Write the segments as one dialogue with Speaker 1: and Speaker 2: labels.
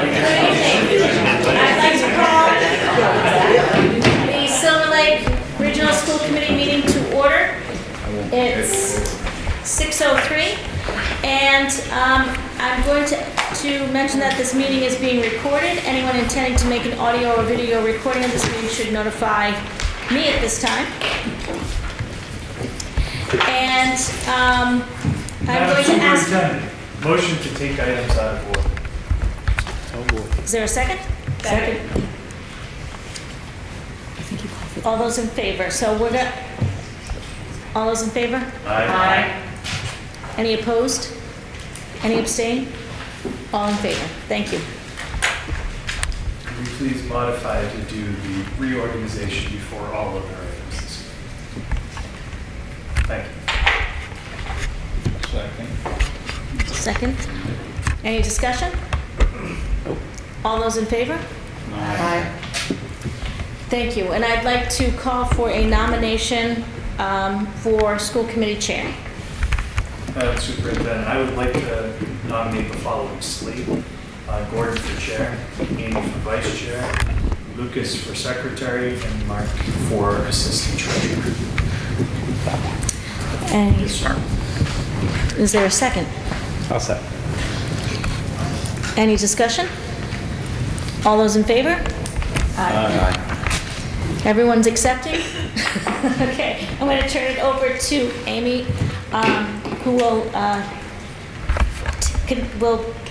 Speaker 1: I'd like to call the Silver Lake Regional School Committee meeting to order. It's 6:03, and I'm going to mention that this meeting is being recorded. Anyone intending to make an audio or video recording of this meeting should notify me at this time. And I'm going to ask...
Speaker 2: Motion to take items out of order.
Speaker 1: Is there a second? Second. All those in favor? So we're going to... All those in favor?
Speaker 2: Aye.
Speaker 1: Any opposed? Any abstain? All in favor. Thank you.
Speaker 2: Could we please modify to do the reorganization before all of our items this evening? Thank you.
Speaker 1: Second. Any discussion? All those in favor?
Speaker 2: Aye.
Speaker 1: Thank you. And I'd like to call for a nomination for school committee chair.
Speaker 2: Madam Superintendent, I would like to nominate the following slate. Gordon for chair, Amy for vice chair, Lucas for secretary, and Mark for assistant treasurer.
Speaker 1: And
Speaker 2: Yes, sir.
Speaker 1: is there a second?
Speaker 3: I'll second.
Speaker 1: Any discussion? All those in favor?
Speaker 3: Aye.
Speaker 1: Everyone's accepting? Okay, I'm going to turn it over to Amy, who will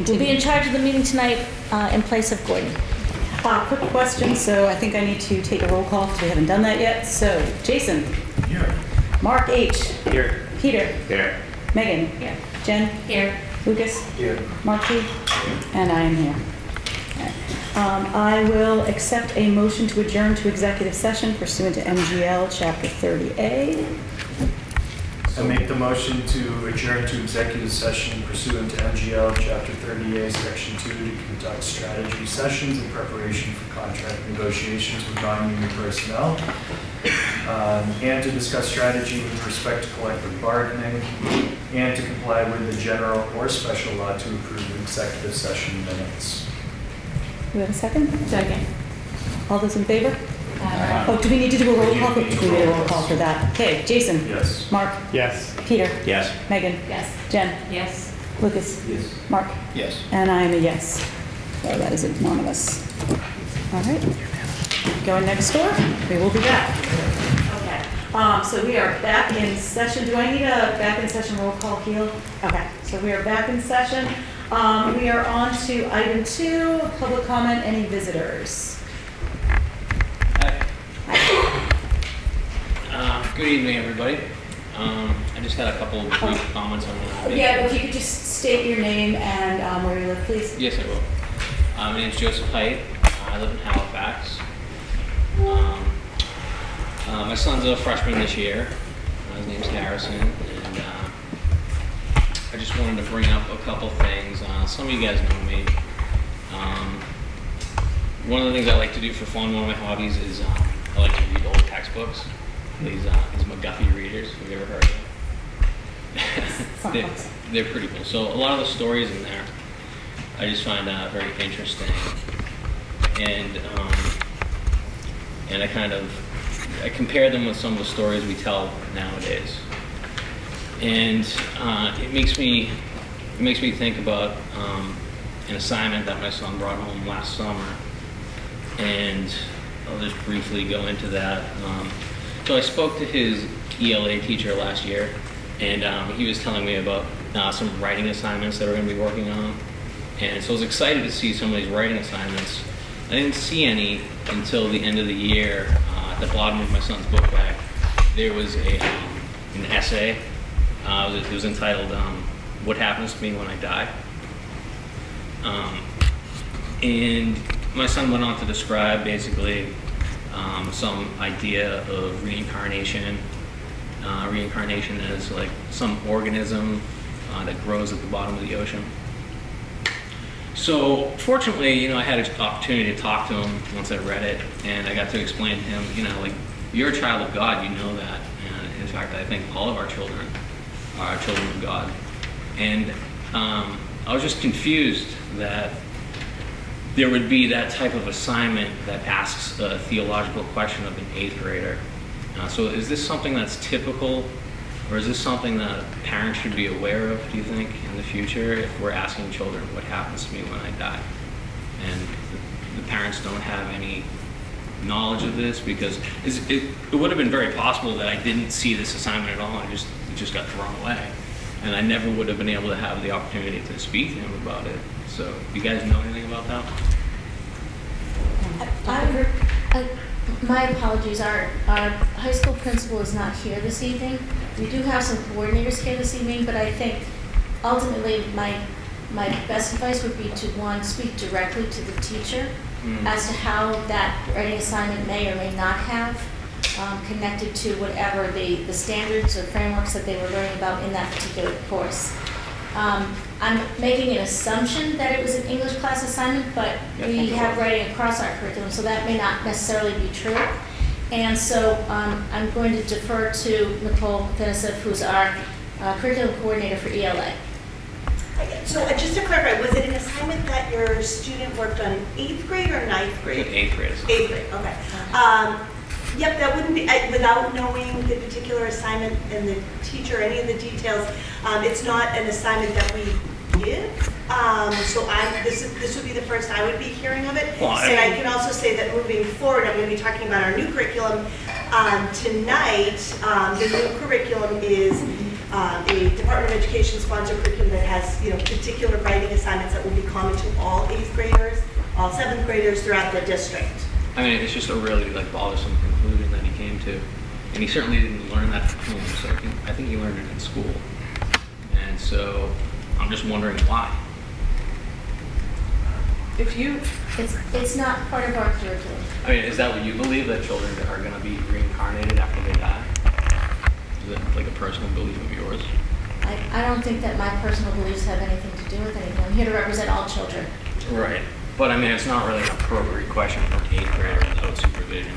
Speaker 1: be in charge of the meeting tonight in place of Gordon.
Speaker 4: Quick question, so I think I need to take a roll call because we haven't done that yet. So, Jason.
Speaker 2: Here.
Speaker 4: Mark H.
Speaker 3: Here.
Speaker 4: Peter.
Speaker 3: Here.
Speaker 4: Megan.
Speaker 1: Here.
Speaker 4: Jen.
Speaker 1: Here.
Speaker 4: Lucas.
Speaker 2: Here.
Speaker 4: Marky. And I am here. Okay. I will accept a motion to adjourn to executive session pursuant to MGL Chapter 30A.
Speaker 2: I make the motion to adjourn to executive session pursuant to MGL Chapter 30A, Section 2, to conduct strategy sessions in preparation for contract negotiations with non-union personnel, and to discuss strategy with respect to collective bargaining, and to comply with the general or special law to approve executive session minutes.
Speaker 4: Do we have a second?
Speaker 1: Second.
Speaker 4: All those in favor? Oh, do we need to do a roll call? We need a roll call for that. Okay, Jason.
Speaker 2: Yes.
Speaker 4: Mark.
Speaker 3: Yes.
Speaker 4: Peter.
Speaker 3: Yes.
Speaker 4: Megan.
Speaker 1: Yes.
Speaker 4: Jen.
Speaker 1: Yes.
Speaker 4: Lucas.
Speaker 2: Yes.
Speaker 4: Mark.
Speaker 3: Yes.
Speaker 4: And I am a yes. So that is anonymous. All right. Going next door. We will be back. Okay. So we are back in session. Do I need a back in session roll call, Keel? Okay. So we are back in session. We are on to item 2, public comment. Any visitors?
Speaker 5: Good evening, everybody. I just had a couple of brief comments on the
Speaker 4: Yeah, if you could just state your name and where you live, please.
Speaker 5: Yes, I will. My name is Joseph Height. I live in Halifax. My son's a freshman this year. His name's Harrison, and I just wanted to bring up a couple things. Some of you guys know me. One of the things I like to do for fun, one of my hobbies, is I like to read old textbooks. These McGuffey readers. Have you ever heard of them? They're pretty cool. So a lot of the stories in there, I just find very interesting, and I compare them with some of the stories we tell nowadays, and it makes me think about an assignment that my son brought home last summer, and I'll just briefly go into that. So I spoke to his ELA teacher last year, and he was telling me about some writing assignments that we're going to be working on. And so I was excited to see some of these writing assignments. I didn't see any until the end of the year. At the bottom of my son's book bag, there was an essay. It was entitled "What Happens to Me When I Die?" And my son went on to describe basically some idea of reincarnation. Reincarnation as like some organism that grows at the bottom of the ocean. So fortunately, I had an opportunity to talk to him once I read it, and I got to explain to him, like, you're a child of God, you know that. And in fact, I think all of our children are children of God. And I was just confused that there would be that type of assignment that asks a theological question of an 8th grader. So is this something that's typical, or is this something that parents should be aware of, do you think, in the future, if we're asking children what happens to me when I die? And the parents don't have any knowledge of this, because it would have been very possible that I didn't see this assignment at all, it just got thrown away. And I never would have been able to have the opportunity to speak to him about it. So, do you guys know anything about that?
Speaker 1: My apologies, our high school principal is not here this evening. We do have some coordinators here this evening, but I think ultimately my best advice would be to, one, speak directly to the teacher as to how that writing assignment may or may not have connected to whatever the standards or frameworks that they were learning about in that particular course. I'm making an assumption that it was an English class assignment, but we have writing across our curriculum, so that may not necessarily be true. And so I'm going to defer to Nicole Denisov, who's our curriculum coordinator for ELA.
Speaker 6: So just to clarify, was it an assignment that your student worked on in 8th grade or 9th grade?
Speaker 5: 8th grade.
Speaker 6: 8th grade, okay. Yep, that wouldn't be, without knowing the particular assignment and the teacher, any of the details, it's not an assignment that we give. So this would be the first I would be hearing of it.
Speaker 5: Well,
Speaker 6: And I can also say that moving forward, I'm going to be talking about our new curriculum. Tonight, the new curriculum is a Department of Education sponsored curriculum that has, particular writing assignments that will be common to all 8th graders, all 7th graders throughout the district.
Speaker 5: I mean, it's just a really bothersome conclusion that he came to, and he certainly didn't learn that from home. So I think he learned it in school, and so I'm just wondering why.
Speaker 1: It's not part of our curriculum.
Speaker 5: I mean, is that what you believe, that children are going to be reincarnated after they die? Is it like a personal belief of yours?
Speaker 1: I don't think that my personal beliefs have anything to do with anything. I'm here to represent all children.
Speaker 5: Right. But I mean, it's not really an appropriate question for an 8th grader without supervision.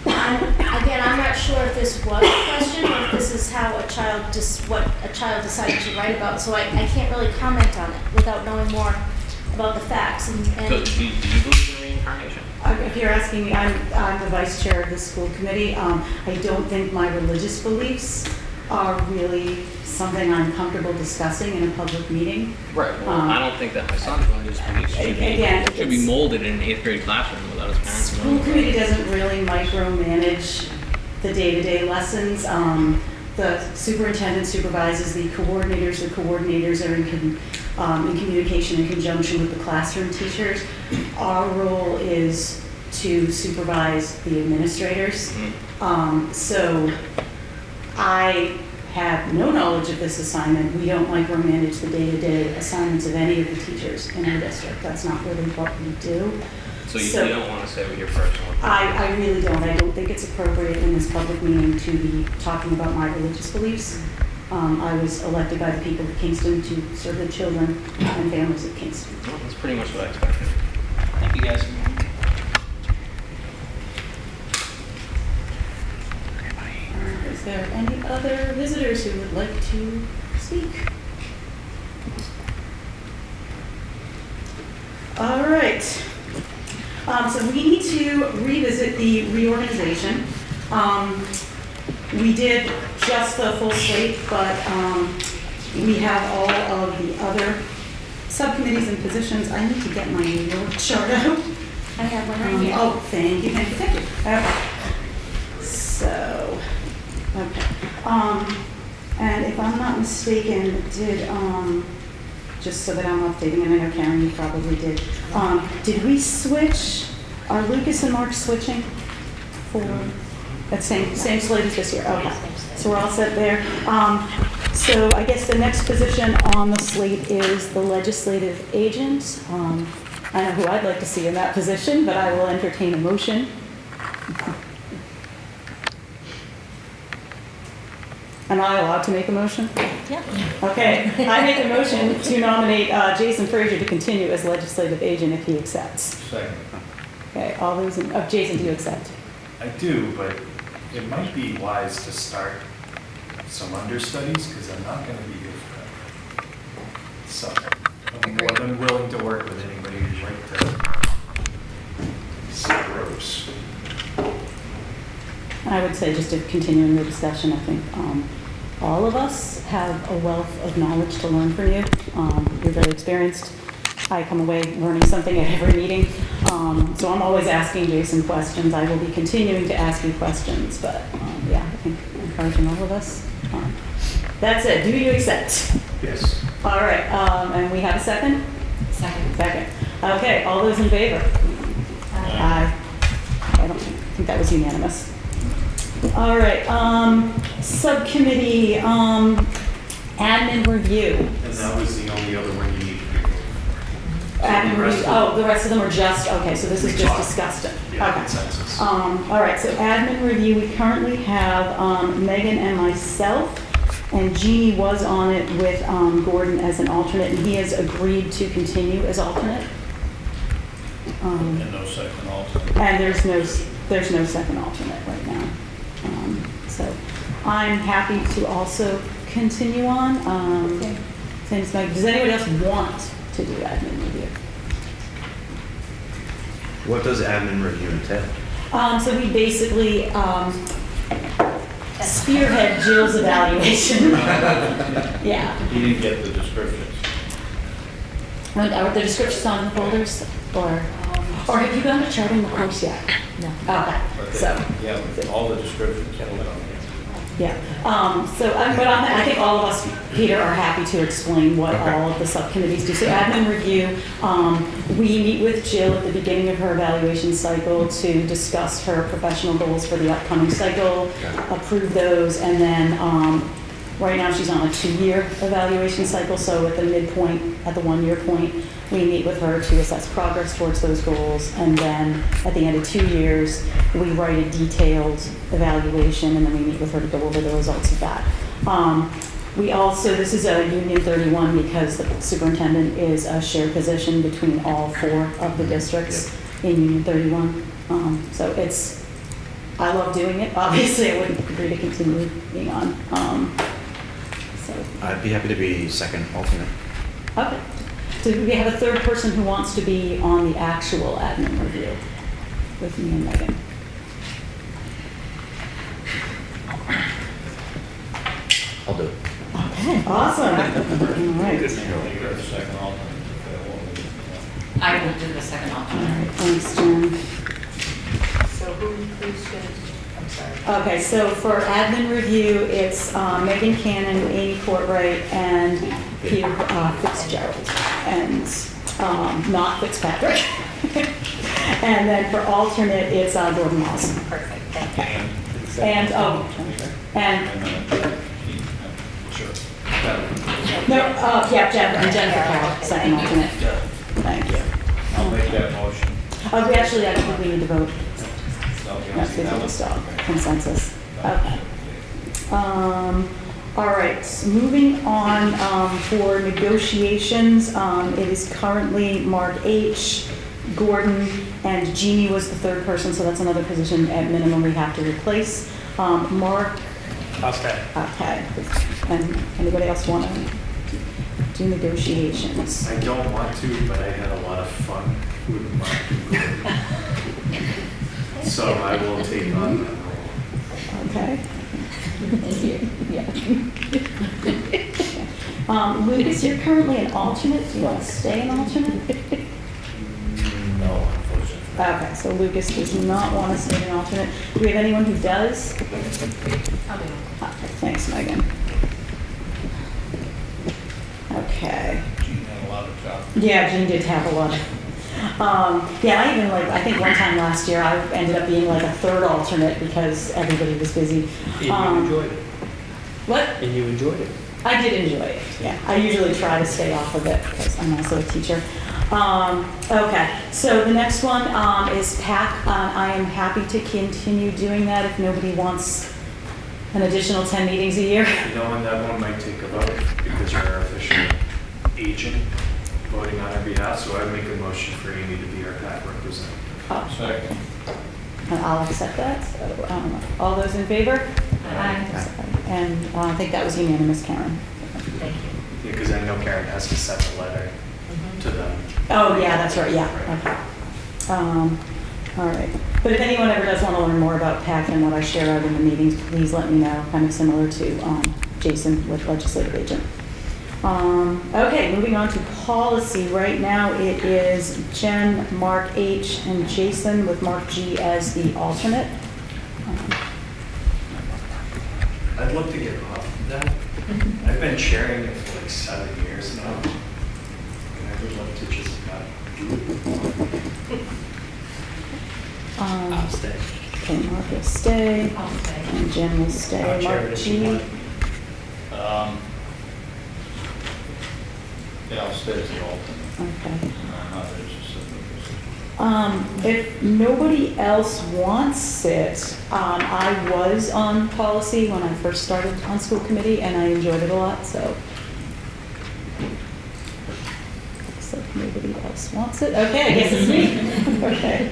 Speaker 1: Again, I'm not sure if this was a question or if this is how what a child decided to write about. So I can't really comment on it without knowing more about the facts.
Speaker 5: So do you believe in reincarnation?
Speaker 4: If you're asking me, I'm the vice chair of the school committee. I don't think my religious beliefs are really something I'm comfortable discussing in a public meeting.
Speaker 5: Right. Well, I don't think that my son's religious beliefs should be molded in an 8th grade classroom without his parents knowing.
Speaker 4: School committee doesn't really micromanage the day-to-day lessons. The superintendent supervises the coordinators. The coordinators are in communication in conjunction with the classroom teachers. Our role is to supervise the administrators. So I have no knowledge of this assignment. We don't micromanage the day-to-day assignments of any of the teachers in our district. That's not really what we do.
Speaker 5: So you don't want to say what your personal opinion is?
Speaker 4: I really don't. I don't think it's appropriate in this public meeting to be talking about my religious beliefs. I was elected by the people of Kingston to serve the children and families of Kingston.
Speaker 5: Well, that's pretty much what I expected. Thank you, guys.
Speaker 4: Is there any other visitors who would like to speak? All right. So we need to revisit the reorganization. We did just the full slate, but we have all of the other subcommittees and positions. I need to get my New York chart out.
Speaker 1: I have one right here.
Speaker 4: Oh, thank you. Okay. So, okay. And if I'm not mistaken, just so that I'm updating, and I know Karen, you probably did we switch, are Lucas and Mark switching for that same slate as this year? Okay, so we're all set there. So I guess the next position on the slate is the legislative agent. I know who I'd like to see in that position, but I will entertain a motion. Am I allowed to make a motion?
Speaker 1: Yep.
Speaker 4: Okay, I make a motion to nominate Jason Frazier to continue as legislative agent if he accepts.
Speaker 2: Second.
Speaker 4: Okay, all those, Jason, do you accept?
Speaker 2: I do, but it might be wise to start some understudies, because I'm not going to be here forever. So I'm more than willing to work with anybody who'd like to
Speaker 4: I would say just to continuing the discussion, I think all of us have a wealth of knowledge to learn from you. You're very experienced. I come away learning something at every meeting. So I'm always asking Jason questions. I will be continuing to ask you questions, but yeah, I think encouraging all of us. That's it. Do you accept?
Speaker 2: Yes.
Speaker 4: All right, and we have a second?
Speaker 7: Second.
Speaker 4: Second. Okay, all those in favor? Aye. I think that was unanimous. All right, subcommittee, admin review.
Speaker 2: And that was the only other one you need to do.
Speaker 4: Admin
Speaker 2: the rest
Speaker 4: review,
Speaker 2: of-
Speaker 4: the rest of them are just, okay, so this is
Speaker 2: We
Speaker 4: just
Speaker 2: talked.
Speaker 4: discussed.
Speaker 2: Yeah,
Speaker 4: Okay.
Speaker 2: consensus.
Speaker 4: All right, so admin review, we currently have Megan and myself, and Jeannie was on it with Gordon as an alternate, and he has agreed to continue as alternate.
Speaker 8: And no second alternate.
Speaker 4: And there's no second alternate right now. So I'm happy to also continue on. Same as Meg. Does anybody else want to do admin review?
Speaker 3: What does admin review entail?
Speaker 4: So we basically spearhead Jill's evaluation. Yeah.
Speaker 8: He didn't get the descriptions.
Speaker 4: Are the descriptions on the folders? Or have you gone to charting the course yet?
Speaker 7: No.
Speaker 4: Okay,
Speaker 8: But
Speaker 4: so.
Speaker 8: Yeah, all the descriptions are on there.
Speaker 4: Yeah, but I think all of us, Peter, are happy to explain what
Speaker 3: Okay.
Speaker 4: all of the subcommittees do. So admin review, we meet with Jill at the beginning of her evaluation cycle to discuss her professional goals for the upcoming cycle, approve those, and then right now she's on a 2-year evaluation cycle, so at the midpoint, at the 1-year point, we meet with her to assess progress towards those goals, and then at the end of 2 years, we write a detailed evaluation, and then we meet with her to go over the results of that. We also, this is a Union 31 because the superintendent is a shared position between all 4 of the districts in Union 31. So it's, I love doing it. Obviously, I wouldn't agree to continue being on. So,
Speaker 3: I'd be happy to be second alternate.
Speaker 4: okay. So we have a third person who wants to be on the actual admin review with me and Megan.
Speaker 3: I'll do it.
Speaker 4: Okay, awesome. All right.
Speaker 8: You're the second alternate.
Speaker 7: I will do the second
Speaker 4: All
Speaker 7: alternate.
Speaker 4: right, thanks, Jen.
Speaker 6: So who's going to, I'm sorry.
Speaker 4: Okay, so for admin review, it's Megan Cannon, Amy Courtwright, and Peter Fitzgerald, and not Fitzpatrick. And then for alternate, it's Gordon Moss.
Speaker 7: Perfect, thank you.
Speaker 4: And,
Speaker 8: Sure.
Speaker 4: no, yeah, Jennifer Carroll, second alternate. Thank you.
Speaker 8: I'll make that motion.
Speaker 4: We actually, I think we need to vote.
Speaker 8: Okay.
Speaker 4: That's the stop, consensus. Okay. All right, moving on for negotiations, it is currently Mark H., Gordon, and Jeannie was the third person, so that's another position at minimum we have to replace. Mark,
Speaker 2: Okay.
Speaker 4: okay, and anybody else want to do negotiations?
Speaker 2: I don't want to, but I had a lot of fun with Mark and Gordon. So I will take on that role.
Speaker 4: Okay. Yeah. Lucas, you're currently an alternate. Do you want to stay an alternate?
Speaker 8: No, unfortunately.
Speaker 4: Okay, so Lucas does not want to stay an alternate. Do we have anyone who does?
Speaker 7: I'll do it.
Speaker 4: Okay, thanks, Megan. Okay.
Speaker 8: Gene had a lot of job.
Speaker 4: Yeah, Jean did have a lot of. Yeah, I even I think one time last year I ended up being like a third alternate because everybody was busy.
Speaker 2: And you enjoyed it.
Speaker 4: What?
Speaker 2: And you enjoyed it.
Speaker 4: I did enjoy it, yeah. I usually try to stay off of it because I'm also a teacher. Okay, so the next one is PAC. I am happy to continue doing that if nobody wants an additional 10 meetings a year.
Speaker 2: You know, and that one might take a vote because you're our official agent voting on our behalf, so I would make a motion for Amy to be our PAC representative.
Speaker 8: Second.
Speaker 4: I'll accept that. So, all those in favor?
Speaker 7: Aye.
Speaker 4: And I think that was unanimous, Karen.
Speaker 7: Thank you.
Speaker 2: Yeah, because I know Karen has to send a letter to them.
Speaker 4: Oh, yeah, that's right, yeah, okay. All right. But if anyone ever does want to learn more about PAC and what I share out in the meetings, please let me know, kind of similar to Jason with legislative agent. Okay, moving on to policy. Right now it is Jen, Mark H, and Jason with Mark G as the alternate.
Speaker 2: I'd love to get off of that. I've been chairing it for like 7 years now. And I would love to just not do it.
Speaker 3: I'll stay.
Speaker 4: Okay, Mark will stay,
Speaker 7: I'll stay.
Speaker 4: and Jen will stay.
Speaker 2: I'll chair
Speaker 4: Mark
Speaker 2: it if you
Speaker 4: G.
Speaker 2: want.
Speaker 8: Yeah, I'll stay as the alternate.
Speaker 4: Okay.
Speaker 8: I'm not interested in this.
Speaker 4: If nobody else wants it, I was on policy when I first started on school committee, and I enjoyed it a lot, so. Looks like nobody else wants it. Okay, I guess it's me. Okay.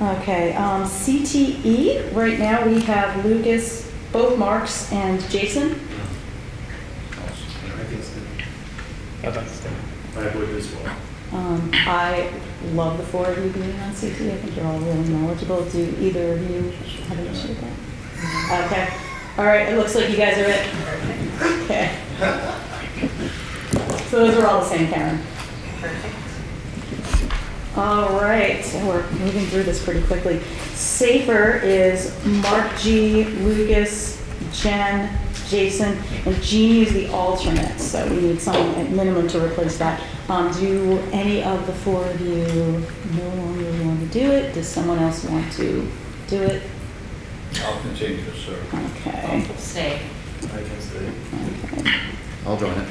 Speaker 4: Okay, CTE, right now we have Lucas, both Marks, and Jason.
Speaker 2: I think it's good. I'd like to stay. I would as well.
Speaker 4: I love the four of you being on CTE. I think you're all really knowledgeable. Do either of you have an issue with that? Okay. All right, it looks like you guys are it. Okay. So those are all the same, Karen.
Speaker 7: Perfect.
Speaker 4: All right, so we're moving through this pretty quickly. Safer is Mark G, Lucas, Jen, Jason, and Jeannie is the alternate, so we need someone at minimum to replace that. Do any of the four of you no longer want to do it? Does someone else want to do it?
Speaker 8: I'll continue to serve.
Speaker 4: Okay.
Speaker 7: Stay.
Speaker 2: I can stay.
Speaker 4: Okay.
Speaker 3: I'll join it.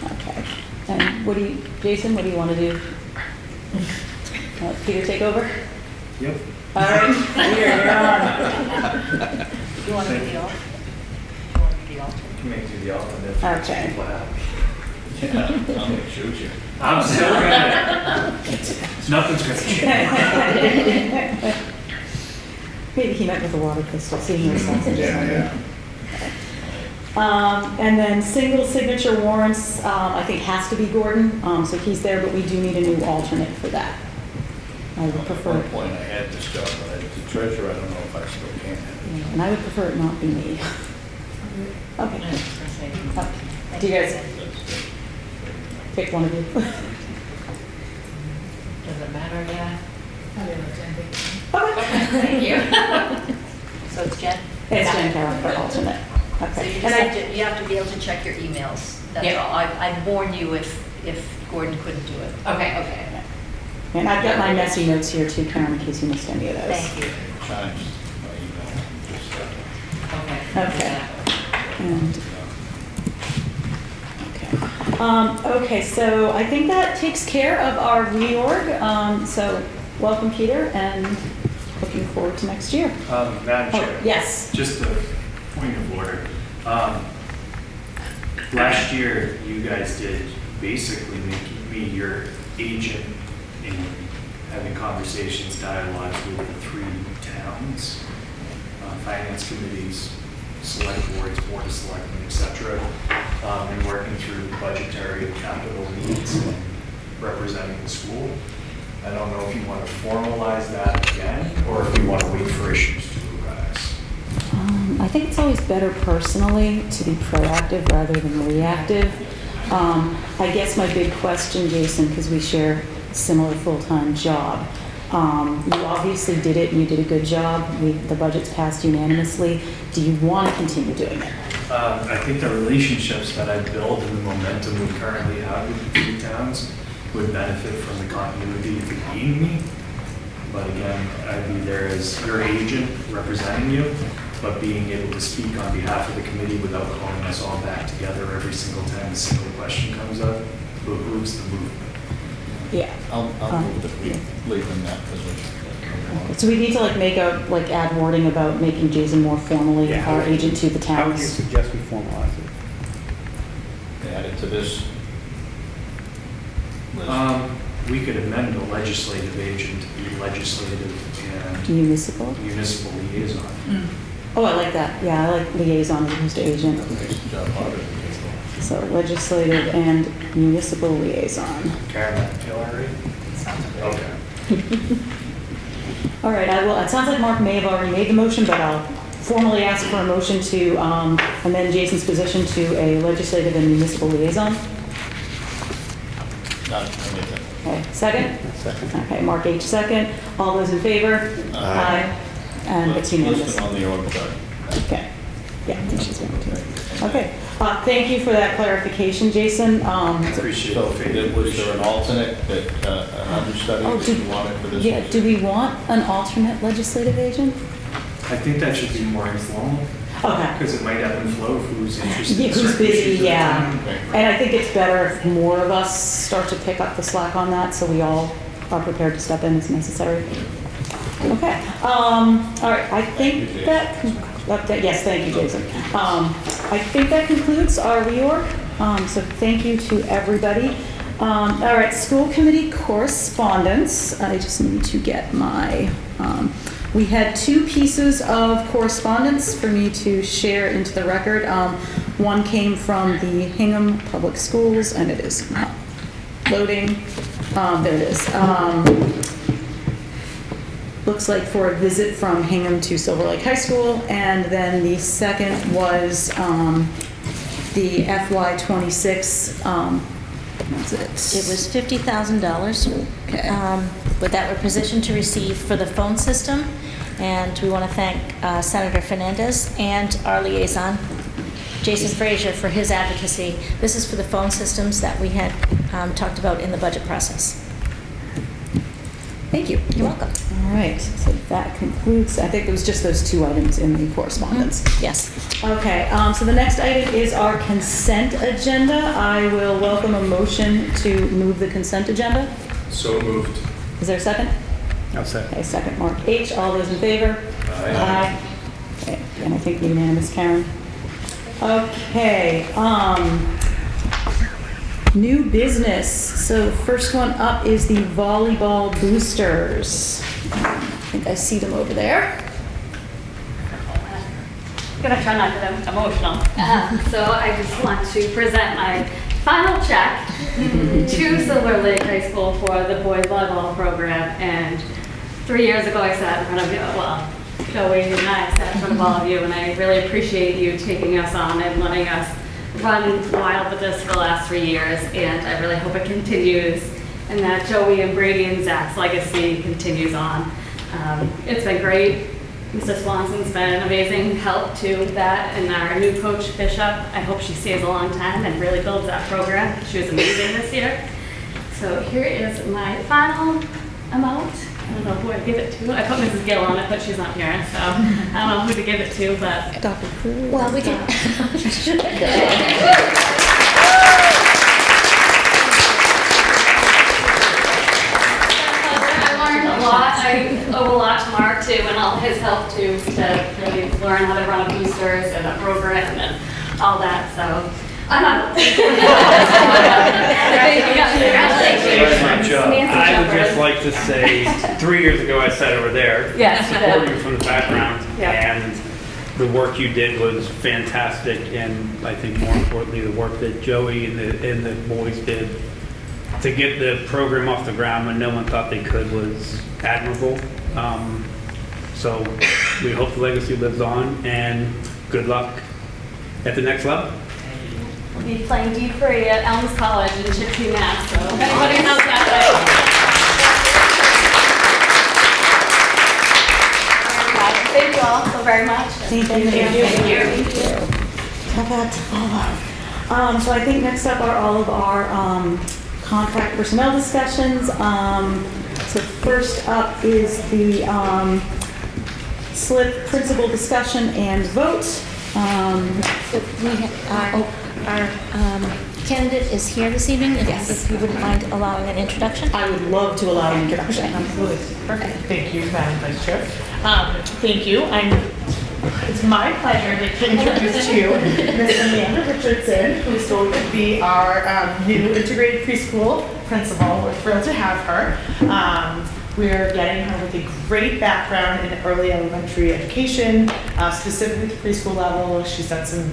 Speaker 4: Okay. And what do you, Jason, what do you want to do? Peter take over?
Speaker 2: Yep.
Speaker 4: All right, Peter, you're on.
Speaker 7: You want to be the alternate? You want to be the alternate?
Speaker 2: Can make you the alternate.
Speaker 4: Okay.
Speaker 2: People happy.
Speaker 8: Yeah, I'm gonna shoot you.
Speaker 2: I'm still gonna. Nothing's gonna change.
Speaker 4: Maybe he meant with a water pistol, seeing yourself.
Speaker 8: Yeah.
Speaker 4: And then single signature warrants, I think has to be Gordon, so he's there, but we do need a new alternate for that. I would
Speaker 8: At
Speaker 4: prefer,
Speaker 8: one point, I had this job, but the treasurer, I don't know if I still can have it.
Speaker 4: and I would prefer it not be me.
Speaker 7: I was
Speaker 4: Okay.
Speaker 7: gonna say.
Speaker 4: Okay. Do you guys
Speaker 8: That's good.
Speaker 4: pick one of you?
Speaker 7: Does it matter yet?
Speaker 4: Okay.
Speaker 7: Thank you. So it's Jen?
Speaker 4: It's Jen Carroll for alternate.
Speaker 9: So
Speaker 4: Okay.
Speaker 9: you
Speaker 4: And
Speaker 9: just
Speaker 4: I-
Speaker 9: have to, you have to be able to check your emails, that's
Speaker 7: Yeah.
Speaker 9: all. I'd warn you if Gordon couldn't do it.
Speaker 7: Okay, okay.
Speaker 4: And I've got my messy notes here too, Karen, in case you missed any of those.
Speaker 9: Thank you.
Speaker 8: Times my email, just,
Speaker 7: Okay.
Speaker 4: Okay. And, okay, so I think that takes care of our reorg. So welcome, Peter, and looking forward to next year.
Speaker 2: Madam
Speaker 4: Oh,
Speaker 2: Chair.
Speaker 4: yes.
Speaker 2: Just a point of order. Last year, you guys did basically make me your agent in having conversations, dialogues with the 3 towns, finance committees, select boards, board of selectmen, et cetera, and working through budgetary and capital needs and representing the school. I don't know if you want to formalize that again, or if you want to wait for issues to arise.
Speaker 4: I think it's always better personally to be proactive rather than reactive. I guess my big question, Jason, because we share a similar full-time job. You obviously did it and you did a good job. The budget's passed unanimously. Do you want to continue doing it?
Speaker 2: I think the relationships that I built and the momentum we currently have with the 3 towns would benefit from the continuity of it being me. But again, I'd be there as your agent representing you, but being able to speak on behalf of the committee without calling us all back together every single time a single question comes up behooves the movement.
Speaker 4: Yeah.
Speaker 8: I'll move that we leave in that position.
Speaker 4: So we need to add wording about making Jason more formally
Speaker 10: Yeah.
Speaker 4: our agent to the
Speaker 10: How would you
Speaker 4: towns.
Speaker 10: suggest we formalize it?
Speaker 8: Add it to this list.
Speaker 2: We could amend the legislative agent to be legislative and
Speaker 4: Municipal?
Speaker 2: municipal liaison.
Speaker 4: Oh, I like that. Yeah, I like liaison as opposed to agent.
Speaker 8: That makes the job harder.
Speaker 4: So legislative and municipal liaison.
Speaker 2: Karen, feel all right?
Speaker 7: Sounds great.
Speaker 2: Okay.
Speaker 4: All right, it sounds like Mark may have already made the motion, but I'll formally ask for a motion to amend Jason's position to a legislative and municipal liaison.
Speaker 8: Not, I made that.
Speaker 4: Okay, second?
Speaker 10: Second.
Speaker 4: Okay, Mark H. second. All those in favor?
Speaker 8: Aye.
Speaker 4: And it's unanimous.
Speaker 8: Listed on the org chart.
Speaker 4: Okay. Yeah, I think she's going to. Okay. Thank you for that clarification, Jason.
Speaker 2: Appreciate
Speaker 8: So
Speaker 2: it.
Speaker 8: was there an alternate that, an understudy
Speaker 4: Oh,
Speaker 8: that you wanted for this?
Speaker 4: Yeah,
Speaker 8: one?
Speaker 4: do we want an alternate legislative agent?
Speaker 2: I think that should be more informal,
Speaker 4: Okay.
Speaker 2: because it might ebb and flow of who's interested.
Speaker 4: Yeah,
Speaker 2: in
Speaker 4: who's
Speaker 2: certain
Speaker 4: busy,
Speaker 2: issues at the
Speaker 4: yeah.
Speaker 2: time.
Speaker 8: Okay.
Speaker 4: And I think it's better if more of us start to pick up the slack on that, so we all are prepared to step in as necessary. Okay, all right, I think
Speaker 8: Jason.
Speaker 4: yes, thank you, Jason. I think that concludes our reorg, so thank you to everybody. All right, school committee correspondence, I just need to get my, we had 2 pieces of correspondence for me to share into the record. One came from the Hingham Public Schools, and it is not loading. There it is. Looks like for a visit from Hingham to Silver Lake High School. And then the second was the FY26, what's it?
Speaker 1: It was $50,000
Speaker 4: Okay.
Speaker 1: that we're positioned to receive for the phone system. And we want to thank Senator Fernandez and our liaison, Jason Frazier, for his advocacy. This is for the phone systems that we had talked about in the budget process.
Speaker 4: Thank you.
Speaker 1: You're welcome.
Speaker 4: All right, so that concludes, I think it was just those 2 items in the correspondence.
Speaker 1: Yes.
Speaker 4: Okay, so the next item is our consent agenda. I will welcome a motion to move the consent agenda.
Speaker 2: So moved.
Speaker 4: Is there a second?
Speaker 10: I'll second.
Speaker 4: Okay, second, Mark H. All those in favor? Aye. Okay, and I think unanimous, Karen. Okay, new business. So first one up is the volleyball boosters. I think I see them over there.
Speaker 11: I'm gonna try not to get emotional. So I just want to present my final check to Silver Lake High School for the boys volleyball program. And 3 years ago, I sat in front of you, well, Joey and I sat in front of all of you, and I really appreciate you taking us on and letting us run wild with this for the last 3 years. And I really hope it continues, and that Joey and Brady and Zach's legacy continues on. It's been great. Mr. Swanson's been an amazing help to that, and our new coach, Bishop, I hope she stays a long time and really builds that program. She was amazing this year. So here is my final amount. I don't know who I give it to. I put Mrs. Gill on it, but she's not here, so I don't know who to give it to, but
Speaker 4: Dr. Cruz.
Speaker 1: Well, we can.
Speaker 11: I learned a lot. I owe a lot to Mark too, and all his help too, to really learn how to run a boosters and a program and all that, so. I'm not.
Speaker 10: Congratulations. I would just like to say, 3 years ago I sat over there.
Speaker 11: Yes, you did.
Speaker 10: Supported you from the background.
Speaker 11: Yeah.
Speaker 10: And the work you did was fantastic. And I think more importantly, the work that Joey and the boys did to get the program off the ground when no one thought they could was admirable. So we hope the legacy lives on, and good luck at the next level.
Speaker 11: We'll be playing D3 at Elms College in Chicopee, Mass. So if anybody knows that, thank you all so very much.
Speaker 4: Thank you.
Speaker 11: Thank you.
Speaker 4: How about all of so I think next up are all of our contract personnel discussions. So first up is the slip principal discussion and vote.
Speaker 1: So our candidate is here this evening. If you wouldn't mind allowing an introduction.
Speaker 4: I would love to allow an introduction.
Speaker 12: Absolutely. Perfect. Thank you, Madam Vice Chair. Thank you. It's my pleasure to introduce to you Ms. Amanda Richardson, who's going to be our new integrated preschool principal. We're thrilled to have her. We're getting her with a great background in early elementary education, specifically at the preschool level. She's done some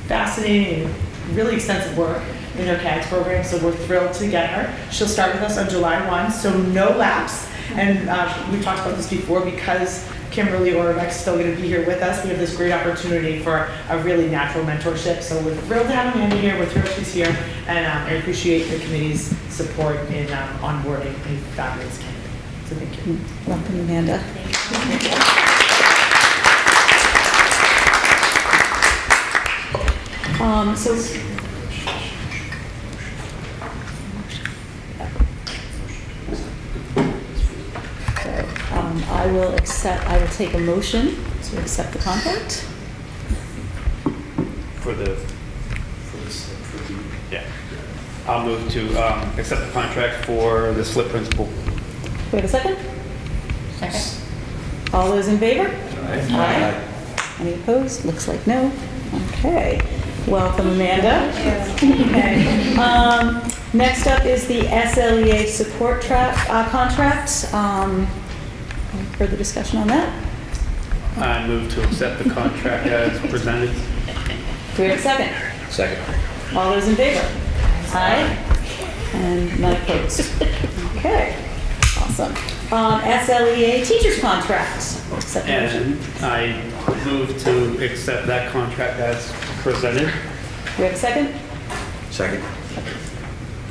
Speaker 12: fascinating and really extensive work in her CADS program, so we're thrilled to get her. She'll start with us on July 1, so no lapse. And we've talked about this before, because Kimberly Oravec's still going to be here with us. We have this great opportunity for a really natural mentorship. So we're thrilled to have Amanda here. We're thrilled she's here. And I appreciate the committee's support in onboarding a fabulous candidate. So thank you.
Speaker 4: Welcome, Amanda. I will take a motion to accept the contract.
Speaker 10: Yeah. I'll move to accept the contract for the slip principal.
Speaker 4: We have a second?
Speaker 7: Second.
Speaker 4: All those in favor?
Speaker 2: Aye.
Speaker 4: Any opposed? Looks like no. Okay. Welcome, Amanda. Okay. Next up is the SLEA support contract. Any further discussion on that?
Speaker 10: I move to accept the contract as presented.
Speaker 4: Do we have a second?
Speaker 3: Second.
Speaker 4: All those in favor? Aye. And none opposed. Okay. Awesome. SLEA teachers contracts.
Speaker 10: And I move to accept that contract as presented.
Speaker 4: Do we have a second?
Speaker 3: Second.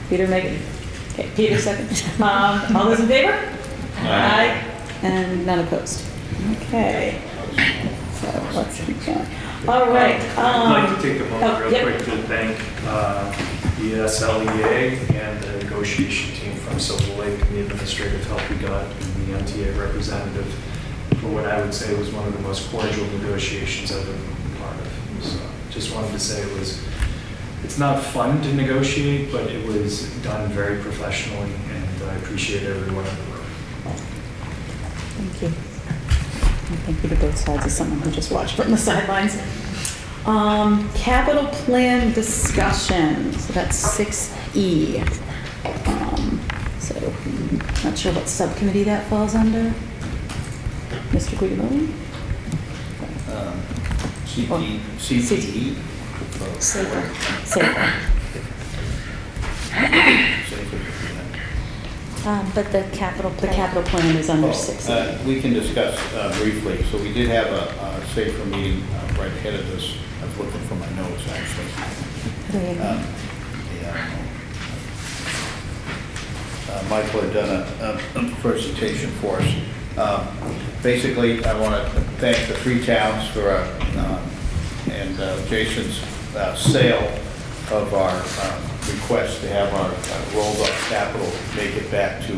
Speaker 4: Peter, Megan. Okay, Peter, second. All those in favor? Aye. And none opposed. Okay. So let's keep going. All right.
Speaker 2: I'd like to take a moment real
Speaker 4: yep.
Speaker 2: quick to thank the SLEA and the negotiation team from Silver Lake and the administrative help we got, and the MTA representative for what I would say was one of the most cordial negotiations I've ever been part of. So just wanted to say it's not fun to negotiate, but it was done very professionally, and I appreciate everyone in the room.
Speaker 4: Thank you. And thank you to both sides as someone who just watched from the sidelines. Capital plan discussion. So that's 6E. So not sure what subcommittee that falls under. Mr. Guglielmo?
Speaker 8: CPE.
Speaker 4: Safer.
Speaker 1: But the capital
Speaker 4: plan is under 6E.
Speaker 8: We can discuss briefly. So we did have a safer meeting right ahead of this. I was looking for my notes, actually. Michael had done a presentation for us. Basically, I want to thank the three towns for and Jason's sale of our request to have our rolled up capital make it back to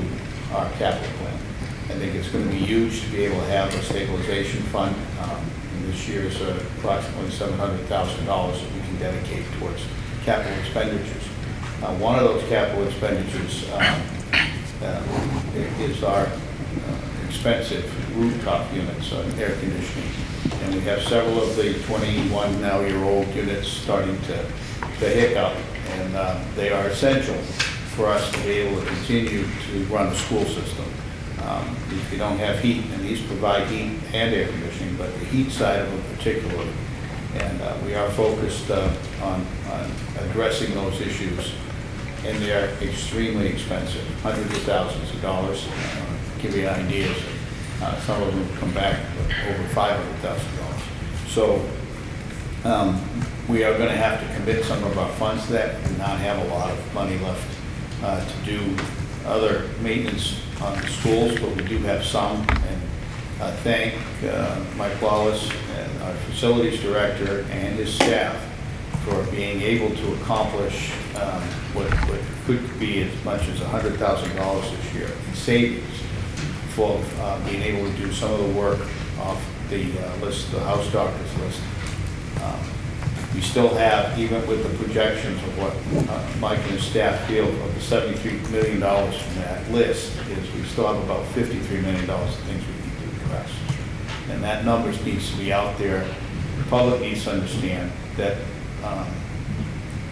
Speaker 8: our capital plan. I think it's going to be huge to be able to have a stabilization fund. And this year is approximately $700,000 that we can dedicate towards capital expenditures. One of those capital expenditures is our expensive rooftop units, air conditioning. And we have several of the 21-now-year-old units starting to hiccup, and they are essential for us to be able to continue to run the school system. If you don't have heat, and these provide heat and air conditioning, but the heat side of them particularly, and we are focused on addressing those issues, and they are extremely expensive, hundreds of thousands of dollars. Give you ideas, some of them come back over $500,000. So we are going to have to commit some of our funds to that and not have a lot of money left to do other maintenance on the schools, but we do have some. And thank Mike Wallace and our facilities director and his staff for being able to accomplish what could be as much as $100,000 this year in savings for being able to do some of the work off the list, the house doctors list. We still have, even with the projections of what Mike and his staff feel of the $73 million from that list, is we still have about $53 million of things we need to address. And that numbers needs to be out there. The public needs to understand that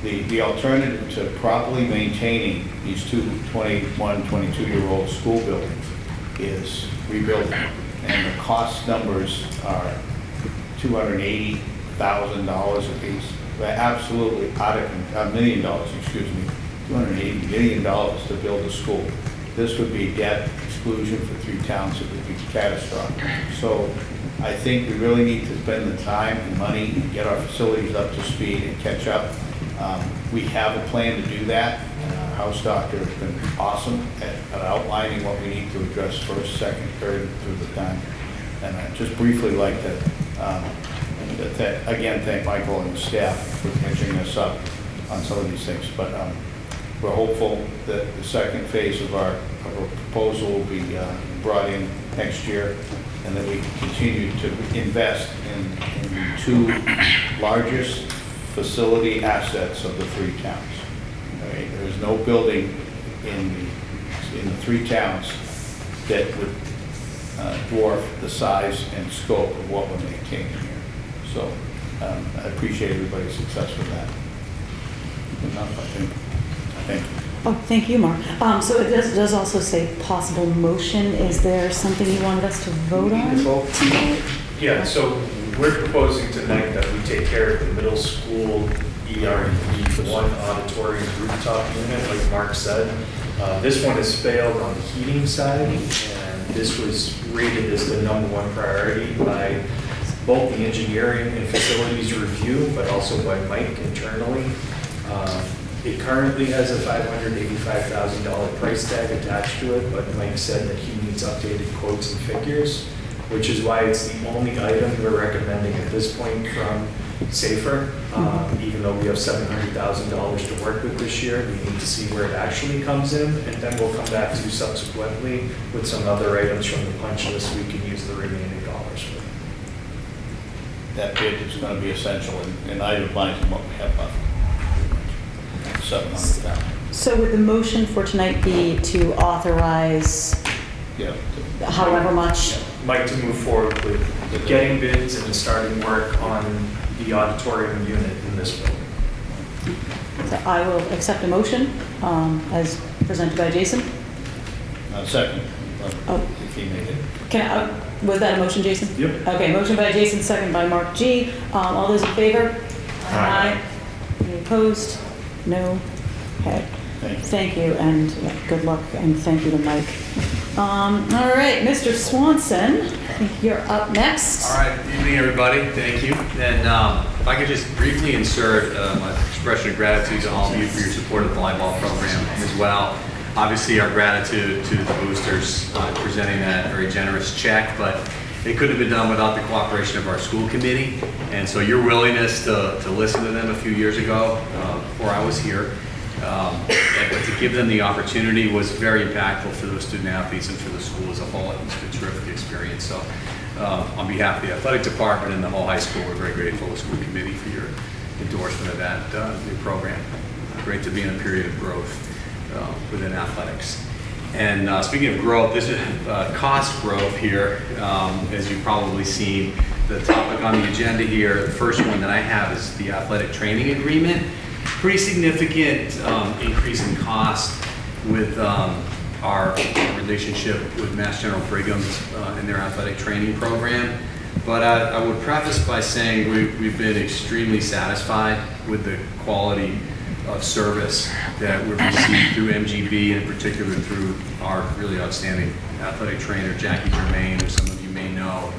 Speaker 8: the alternative to properly maintaining these 21, 22-year-old school buildings is rebuilding. And the cost numbers are $280,000 a piece. we're absolutely out of, $1 million, excuse me, $280 million to build a school. This would be debt exclusion for 3 towns. It would be catastrophic. So I think we really need to spend the time and money and get our facilities up to speed and catch up. We have a plan to do that. Our house doctor has been awesome at outlining what we need to address first, second, third, through the time. And I'd just briefly like to, again, thank Michael and the staff for catching us up on some of these things. But we're hopeful that the second phase of our proposal will be brought in next year, and that we can continue to invest in the 2 largest facility assets of the 3 towns. Okay? There is no building in the 3 towns that would dwarf the size and scope of what we're maintaining here. So I appreciate everybody's success with that. Enough, I think. Thank you.
Speaker 4: Oh, thank you, Mark. So it does also say possible motion. Is there something you wanted us to vote on?
Speaker 2: Yeah, so we're proposing tonight that we take care of the middle school ER&E1 auditorium rooftop unit, like Mark said. This one has failed on the heating side, and this was rated as the #1 priority by both the engineering and facilities review, but also by Mike internally. It currently has a $585,000 price tag attached to it, but Mike said that he needs updated quotes and figures, which is why it's the only item we're recommending at this point from Safer. Even though we have $700,000 to work with this year, we need to see where it actually comes in, and then we'll come back to subsequently with some other items from the punch list we can use the remaining dollars for.
Speaker 8: That bid is going to be essential, and I outlined what we have left. $700,000.
Speaker 4: So would the motion for tonight be to authorize
Speaker 8: Yeah.
Speaker 4: however much?
Speaker 2: Mike to move forward with getting bids and starting work on the auditorium unit in this building.
Speaker 4: So I will accept a motion as presented by Jason.
Speaker 8: Second,
Speaker 4: Oh.
Speaker 8: if he made it.
Speaker 4: Was that a motion, Jason?
Speaker 2: Yep.
Speaker 4: Okay, motion by Jason, second by Mark G. All those in favor?
Speaker 2: Aye.
Speaker 4: Any opposed? No? Okay.
Speaker 8: Thank you.
Speaker 4: Thank you, and good luck, and thank you to Mike. All right, Mr. Swanson, I think you're up next.
Speaker 13: All right, good evening, everybody. Thank you. And if I could just briefly insert my expression of gratitude to all of you for your support of the volleyball program as well. Obviously, our gratitude to the boosters presenting that very generous check, but it couldn't have been done without the cooperation of our school committee. And so your willingness to listen to them a few years ago, before I was here, but to give them the opportunity was very impactful for those student athletes and for the school as a whole. It was a terrific experience. So on behalf of the athletic department and the whole high school, we're very grateful to the school committee for your endorsement of that new program. Great to be in a period of growth within athletics. And speaking of growth, this is cost growth here. As you've probably seen, the topic on the agenda here, the first one that I have is the athletic training agreement. Pretty significant increase in cost with our relationship with Mass General Brigham and their athletic training program. But I would preface by saying we've been extremely satisfied with the quality of service that we've received through MGB, and in particular through our really outstanding athletic trainer, Jackie Germain, who some of you may know.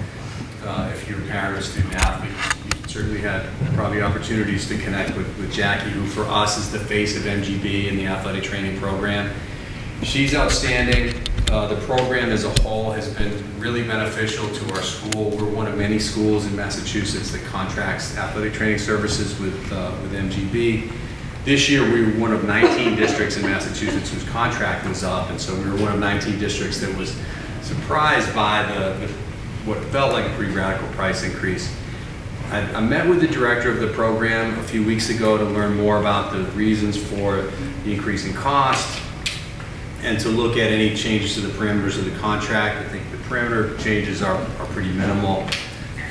Speaker 13: If you're a parent or student athlete, you certainly had probably opportunities to connect with Jackie, who for us is the face of MGB and the athletic training program. She's outstanding. The program as a whole has been really beneficial to our school. We're one of many schools in Massachusetts that contracts athletic training services with MGB. This year, we were one of 19 districts in Massachusetts whose contract was up, and so we were one of 19 districts that was surprised by what felt like a pretty radical price increase. I met with the director of the program a few weeks ago to learn more about the reasons for the increase in cost and to look at any changes to the parameters of the contract. I think the parameter changes are pretty minimal.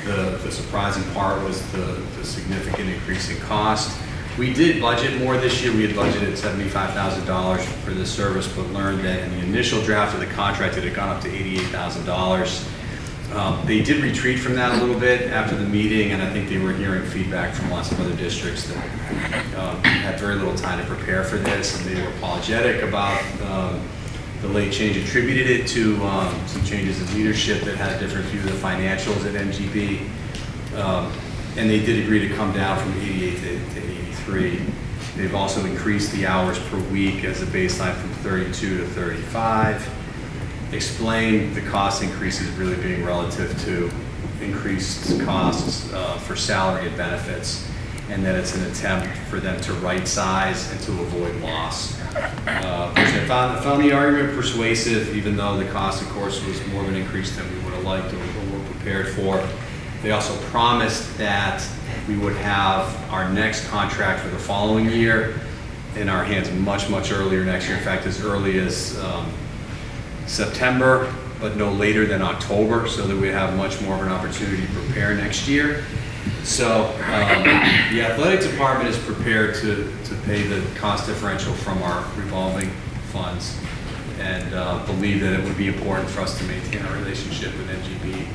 Speaker 13: The surprising part was the significant increase in cost. We did budget more this year. We had budgeted $75,000 for this service, but learned that in the initial draft of the contract it had gone up to $88,000. They did retreat from that a little bit after the meeting, and I think they were hearing feedback from lots of other districts that had very little time to prepare for this, and they were apologetic about the late change, attributed it to some changes in leadership that had a different view of the financials at MGB. And they did agree to come down from 88 to 83. They've also increased the hours per week as a baseline from 32 to 35. Explained the cost increases really being relative to increased costs for salary and benefits, and that it's an attempt for them to right size and to avoid loss. I found the argument persuasive, even though the cost, of course, was more of an increase than we would have liked or were prepared for. They also promised that we would have our next contract for the following year in our hands much, much earlier next year. In fact, as early as September, but no later than October, so that we have much more of an opportunity to prepare next year. So the athletic department is prepared to pay the cost differential from our revolving funds, and believe that it would be important for us to maintain our relationship with NGB.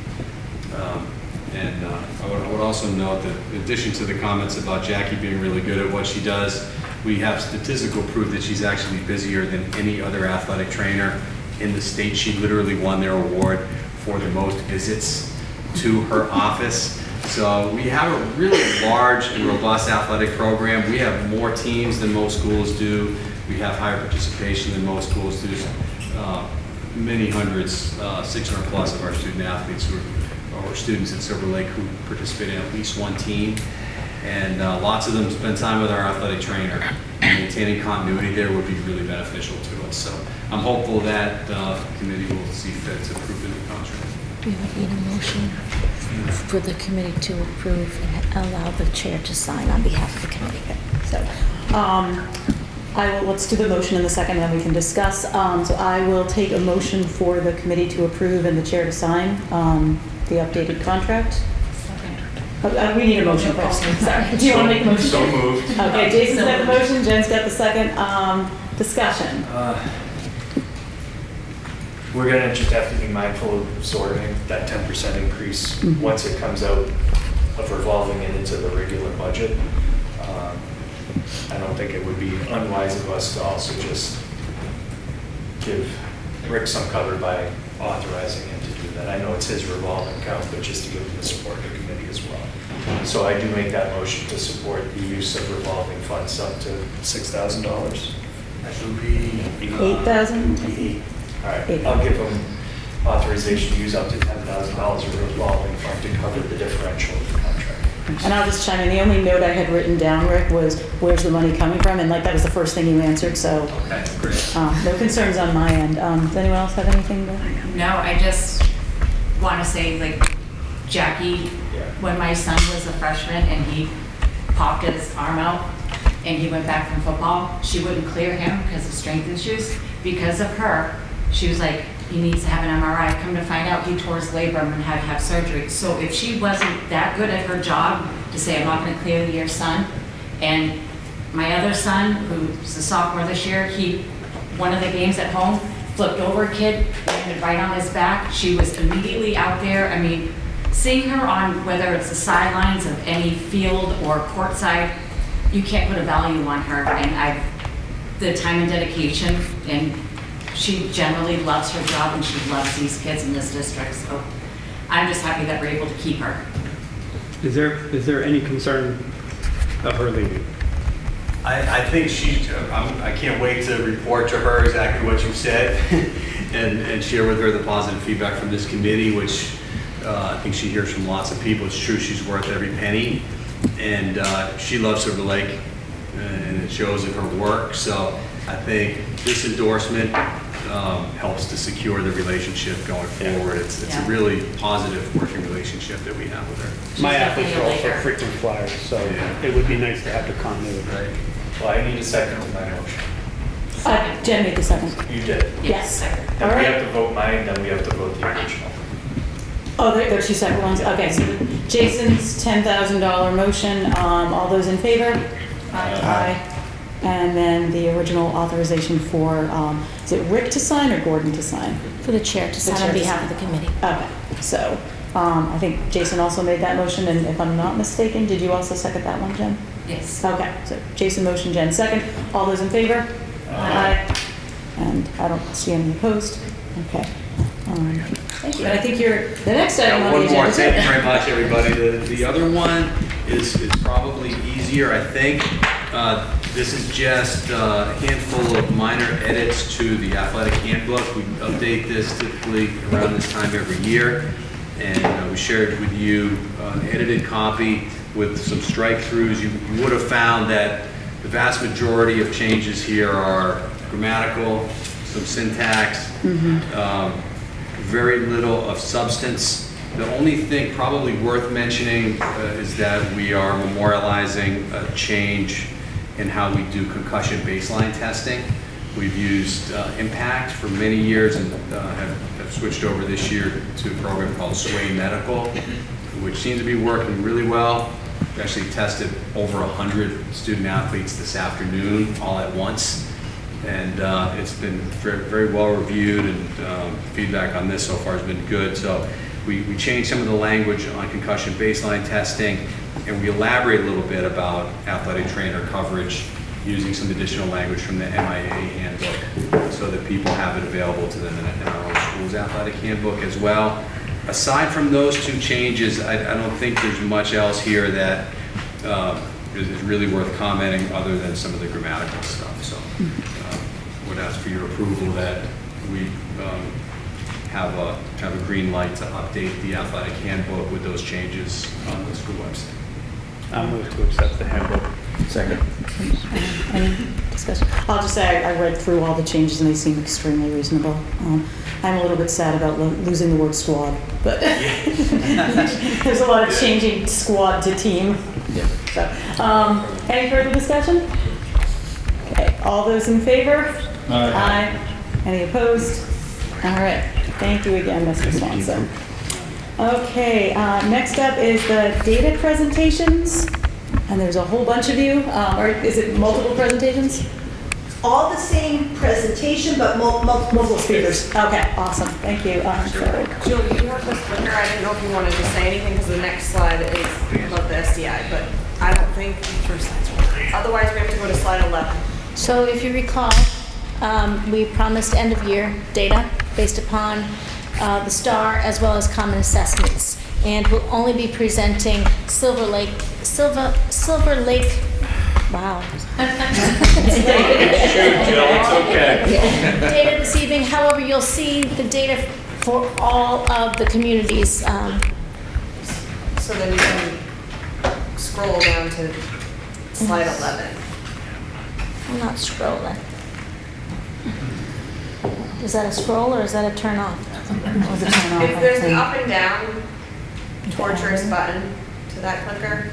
Speaker 13: I would also note that in addition to the comments about Jackie being really good at what she does, we have statistical proof that she's actually busier than any other athletic trainer in the state. She literally won their award for the most visits to her office. So we have a really large and robust athletic program. We have more teams than most schools do. We have higher participation than most schools do. Many hundreds, 600 plus of our student athletes or students at Silver Lake who participate in at least one team. And lots of them spend time with our athletic trainer. Maintaining continuity there would be really beneficial to us. So I'm hopeful that the committee will see fit to approve the new contract.
Speaker 7: We would need a motion for the committee to approve and allow the chair to sign on behalf of the committee.
Speaker 4: So, let's do the motion in the second, and then we can discuss. So I will take a motion for the committee to approve and the chair to sign the updated contract. We need a motion first. Sorry. Do you want to make the motion?
Speaker 2: So moved.
Speaker 4: Okay, Jason's got the motion, Jen's got the second. Discussion.
Speaker 2: We're gonna just have to be mindful of absorbing that 10% increase once it comes out of revolving it into the regular budget. I don't think it would be unwise of us to also just give Rick some cover by authorizing him to do that. I know it's his revolving account, but just to give him the support of the committee as well. So I do make that motion to support the use of revolving funds up to $6,000.
Speaker 13: That would be
Speaker 4: 8,000?
Speaker 2: All right, I'll give them authorization to use up to $10,000 of revolving fund to cover the differential of the contract.
Speaker 4: And I'll just chime in. The only note I had written down, Rick, was where's the money coming from? And that was the first thing you answered. So
Speaker 13: Okay, great.
Speaker 4: no concerns on my end. Does anyone else have anything?
Speaker 14: No, I just want to say, Jackie, when my son was a freshman and he popped his arm out and he went back from football, she wouldn't clear him because of strength issues. Because of her, she was like, he needs to have an MRI. Come to find out, he tore his labrum and had to have surgery. So if she wasn't that good at her job to say, I'm not going to clear your son, and my other son, who's a sophomore this year, one of the games at home, flipped over a kid, landed right on his back. She was immediately out there. I mean, seeing her on whether it's the sidelines of any field or courtside, you can't put a value on her. And the time and dedication, and she generally loves her job and she loves these kids in this district. So I'm just happy that we're able to keep her.
Speaker 10: Is there any concern of her leaving?
Speaker 13: I think I can't wait to report to her exactly what you said and share with her the positive feedback from this committee, which I think she hears from lots of people. It's true, she's worth every penny, and she loves Silver Lake, and it shows in her work. So I think this endorsement helps to secure the relationship going forward. It's a really positive working relationship that we have with her.
Speaker 10: My athletes are also frequent flyers, so it would be nice to have the continuity.
Speaker 13: Right.
Speaker 2: Well, I need a second to my motion.
Speaker 4: Jen made the second.
Speaker 2: You did.
Speaker 4: Yes.
Speaker 2: And
Speaker 4: All
Speaker 2: we
Speaker 4: right.
Speaker 2: have to vote mine, then we have to vote the original.
Speaker 4: Oh, there are two separate ones. Okay, so Jason's $10,000 motion. All those in favor? Aye. and then the original authorization for, is it Rick to sign or Gordon to sign?
Speaker 7: For the chair to sign
Speaker 4: chair
Speaker 7: on
Speaker 4: to
Speaker 7: behalf
Speaker 4: sign.
Speaker 7: of the committee.
Speaker 4: Okay, so I think Jason also made that motion, and if I'm not mistaken, did you also second that one, Jen?
Speaker 14: Yes.
Speaker 4: Okay, so Jason motion, Jen second. All those in favor? Aye. And I don't see any opposed. Okay. Thank you. And I think the next item on the
Speaker 13: One
Speaker 4: agenda.
Speaker 13: more, thank you very much, everybody. The other one is probably easier, I think. This is just a handful of minor edits to the athletic handbook. We update this typically around this time every year. And we shared with you an edited copy with some strike-throughs. You would have found that the vast majority of changes here are grammatical, some syntax, very little of substance. The only thing probably worth mentioning is that we are memorializing a change in how we do concussion baseline testing. We've used Impact for many years and have switched over this year to a program called Sway Medical, which seems to be working really well. We actually tested over 100 student athletes this afternoon all at once. And it's been very, very well reviewed, and feedback on this so far has been good. So we changed some of the language on concussion baseline testing, and we elaborate a little bit about athletic trainer coverage using some additional language from the MIA handbook so that people have it available to them in our own school's athletic handbook as well. Aside from those two changes, I don't think there's much else here that is really worth commenting other than some of the grammatical stuff. So would ask for your approval that we have a green light to update the athletic handbook with those changes on the school website.
Speaker 10: I'll move to accept the handbook.
Speaker 3: Second.
Speaker 4: Any discussion? I'll just say I read through all the changes and they seem extremely reasonable. I'm a little bit sad about losing the word squad, but there's a lot of changing squad to team.
Speaker 3: Yeah.
Speaker 4: So, any further discussion? Okay, all those in favor? Aye. Any opposed? All right, thank you again, Mr. Swanson. Okay, next up is the data presentations, and there's a whole bunch of you, or is it multiple presentations?
Speaker 6: All the same presentation, but multiple speakers.
Speaker 4: Okay, awesome, thank you. Sorry.
Speaker 15: Jill, you have this clicker. I didn't know if you wanted to say anything because the next slide is about the SDI, but I don't think the first slide's working. Otherwise, we have to go to slide 11.
Speaker 1: So if you recall, we promised end-of-year data based upon the STAR as well as common assessments. And we'll only be presenting Silver Lake, wow.
Speaker 2: It's okay.
Speaker 1: Data this evening, however, you'll see the data for all of the communities.
Speaker 15: So then you can scroll down to slide 11.
Speaker 1: I'm not scrolling. Is that a scroll or is that a turn off?
Speaker 15: If there's an up and down torturous button to that clicker.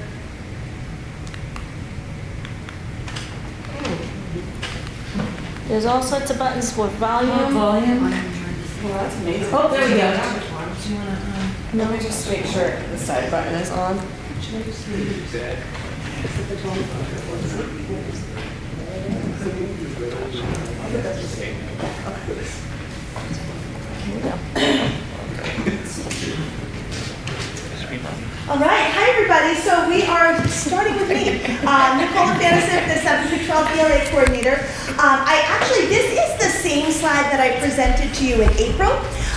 Speaker 1: There's all sorts of buttons for volume.
Speaker 15: Well, that's amazing.
Speaker 4: Oh, there we go.
Speaker 15: Let me just make sure the side button is on.
Speaker 6: All right, hi everybody. So we are starting with me, Nicola Fanisic, the 7th through 12th ELA coordinator. This is the same slide that I presented to you in April.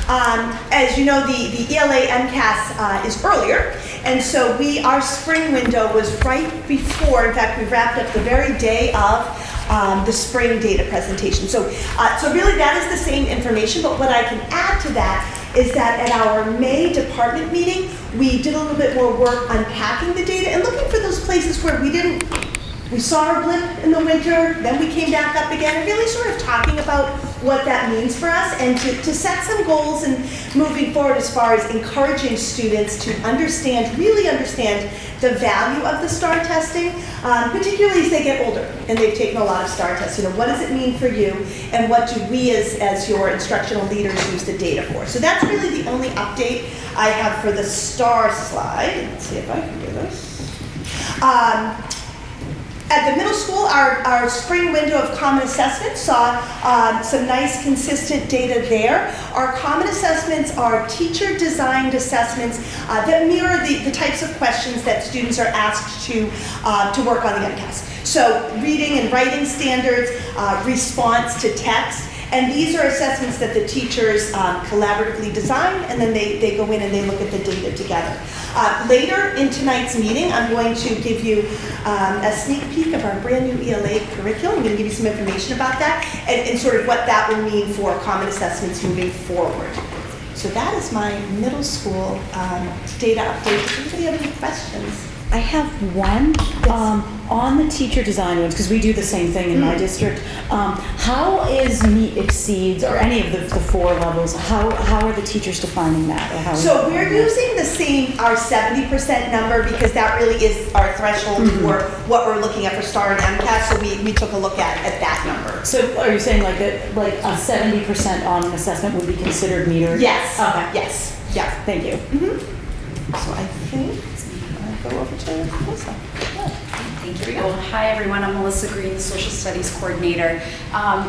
Speaker 6: As you know, the ELA MCAS is earlier, and so our spring window was right before, in fact, we wrapped up the very day of the spring data presentation. So really that is the same information, but what I can add to that is that at our May department meeting, we did a little bit more work unpacking the data and looking for those places where we saw a blip in the winter, then we came back up again, and really sort of talking about what that means for us and to set some goals and moving forward as far as encouraging students to really understand the value of the STAR testing, particularly as they get older and they've taken a lot of STAR tests. What does it mean for you, and what do we as your instructional leaders use the data for? So that's really the only update I have for the STAR slide. Let's see if I can do this. At the middle school, our spring window of common assessment saw some nice consistent data there. Our common assessments are teacher-designed assessments that mirror the types of questions that students are asked to work on the MCAS. So reading and writing standards, response to text, and these are assessments that the teachers collaboratively design, and then they go in and they look at the data together. Later in tonight's meeting, I'm going to give you a sneak peek of our brand new ELA curriculum. I'm going to give you some information about that and sort of what that will mean for common assessments moving forward. So that is my middle school data update. Does anybody have any questions?
Speaker 4: I have one on the teacher design ones, because we do the same thing in my district. How is Meet Exceeds, or any of the 4 levels, how are the teachers defining that? Or how
Speaker 6: So we're using the same, our 70% number, because that really is our threshold for what we're looking at for STAR and MCAS, so we took a look at that number.
Speaker 4: So are you saying like that, like a 70% on an assessment would be considered meter?
Speaker 6: Yes.
Speaker 4: Okay.
Speaker 6: Yes. Yeah.
Speaker 4: Thank you.
Speaker 6: So I think I'll go over to Melissa.
Speaker 16: Thank you. Hi, everyone. I'm Melissa Green, the Social Studies Coordinator.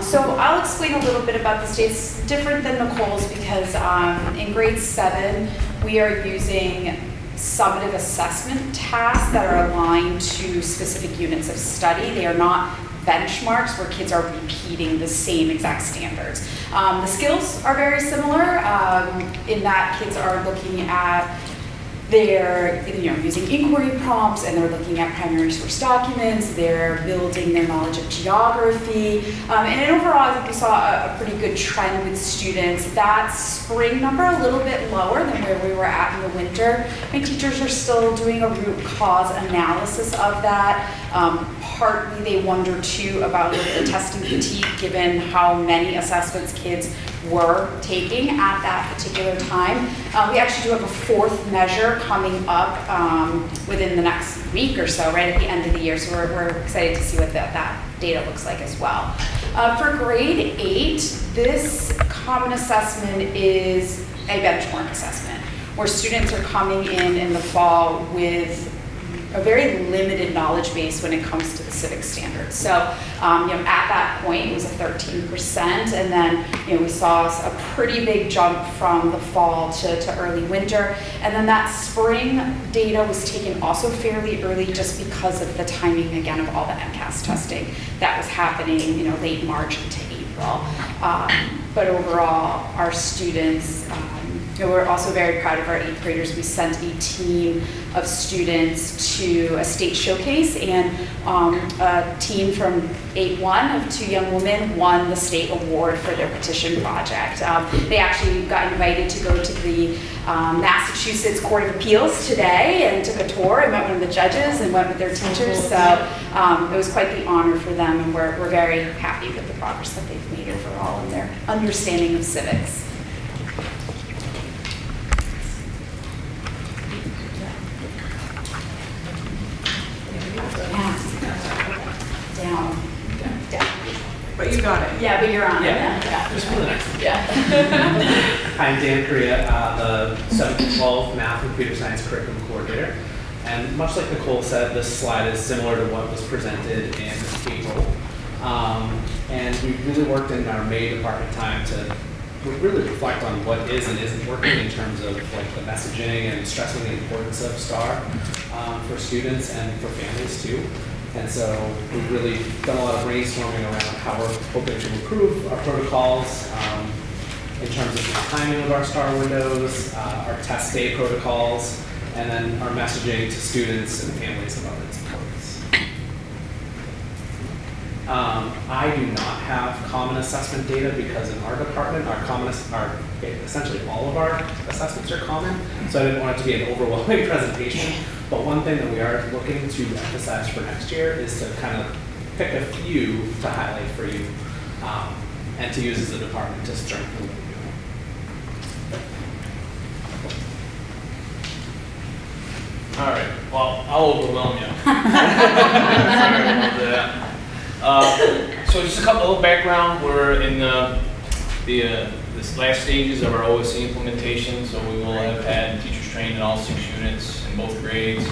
Speaker 16: So I'll explain a little bit about this day. It's different than Nicole's because in grade 7, we are using summative assessment tasks that are aligned to specific units of study. They are not benchmarks where kids are repeating the same exact standards. The skills are very similar in that kids are looking at they're using inquiry prompts, and they're looking at primary source documents. They're building their knowledge of geography. And overall, I think we saw a pretty good trend with students. That spring number a little bit lower than where we were at in the winter. I think teachers are still doing a root cause analysis of that. Partly they wonder too about the testing fatigue given how many assessments kids were taking at that particular time. We actually do have a 4th measure coming up within the next week or so, right at the end of the year. So we're excited to see what that data looks like as well. For grade 8, this common assessment is a benchmark assessment where students are coming in the fall with a very limited knowledge base when it comes to the civic standards. So, at that point, it was a 13%, and then, we saw a pretty big jump from the fall to early winter, and then that spring data was taken also fairly early just because of the timing, again, of all the MCAS testing that was happening, late March into April. But overall, our students, we're also very proud of our 8th graders. We sent a team of students to a state showcase, and a team from 8-1 of 2 young women won the state award for their petition project. They actually got invited to go to the Massachusetts Court of Appeals today and took a tour and met one of the judges and went with their teachers. So it was quite the honor for them, and we're very happy with the progress that they've made overall in their understanding of civics. Down.
Speaker 15: But you got it.
Speaker 16: Yeah, but you're on it.
Speaker 10: Yeah. Just for the next one.
Speaker 16: Yeah.
Speaker 10: I'm Dan Korea, the 7th to 12th Math and Computer Science Curriculum Coordinator. And much like Nicole said, this slide is similar to what was presented in April. And we really worked in our May department time to really reflect on what is and isn't working in terms of like the messaging and stressing the importance of STAR for students and for families too. And so we've really done a lot of brainstorming around how we're hoping to improve our protocols in terms of the timing of our STAR windows, our test day protocols, and then our messaging to students and families about its importance. I do not have common assessment data because in our department, essentially all of our assessments are common, so I didn't want it to be an overwhelming presentation. But one thing that we are looking to emphasize for next year is to kind of pick a few to highlight for you and to use as a department to strengthen what we're doing.
Speaker 17: All right, well, I'll overwhelm you. Sorry about that. So just a little background. We're in this last stages of our OSC implementation, so we will have had teachers trained in all 6 units in both grades.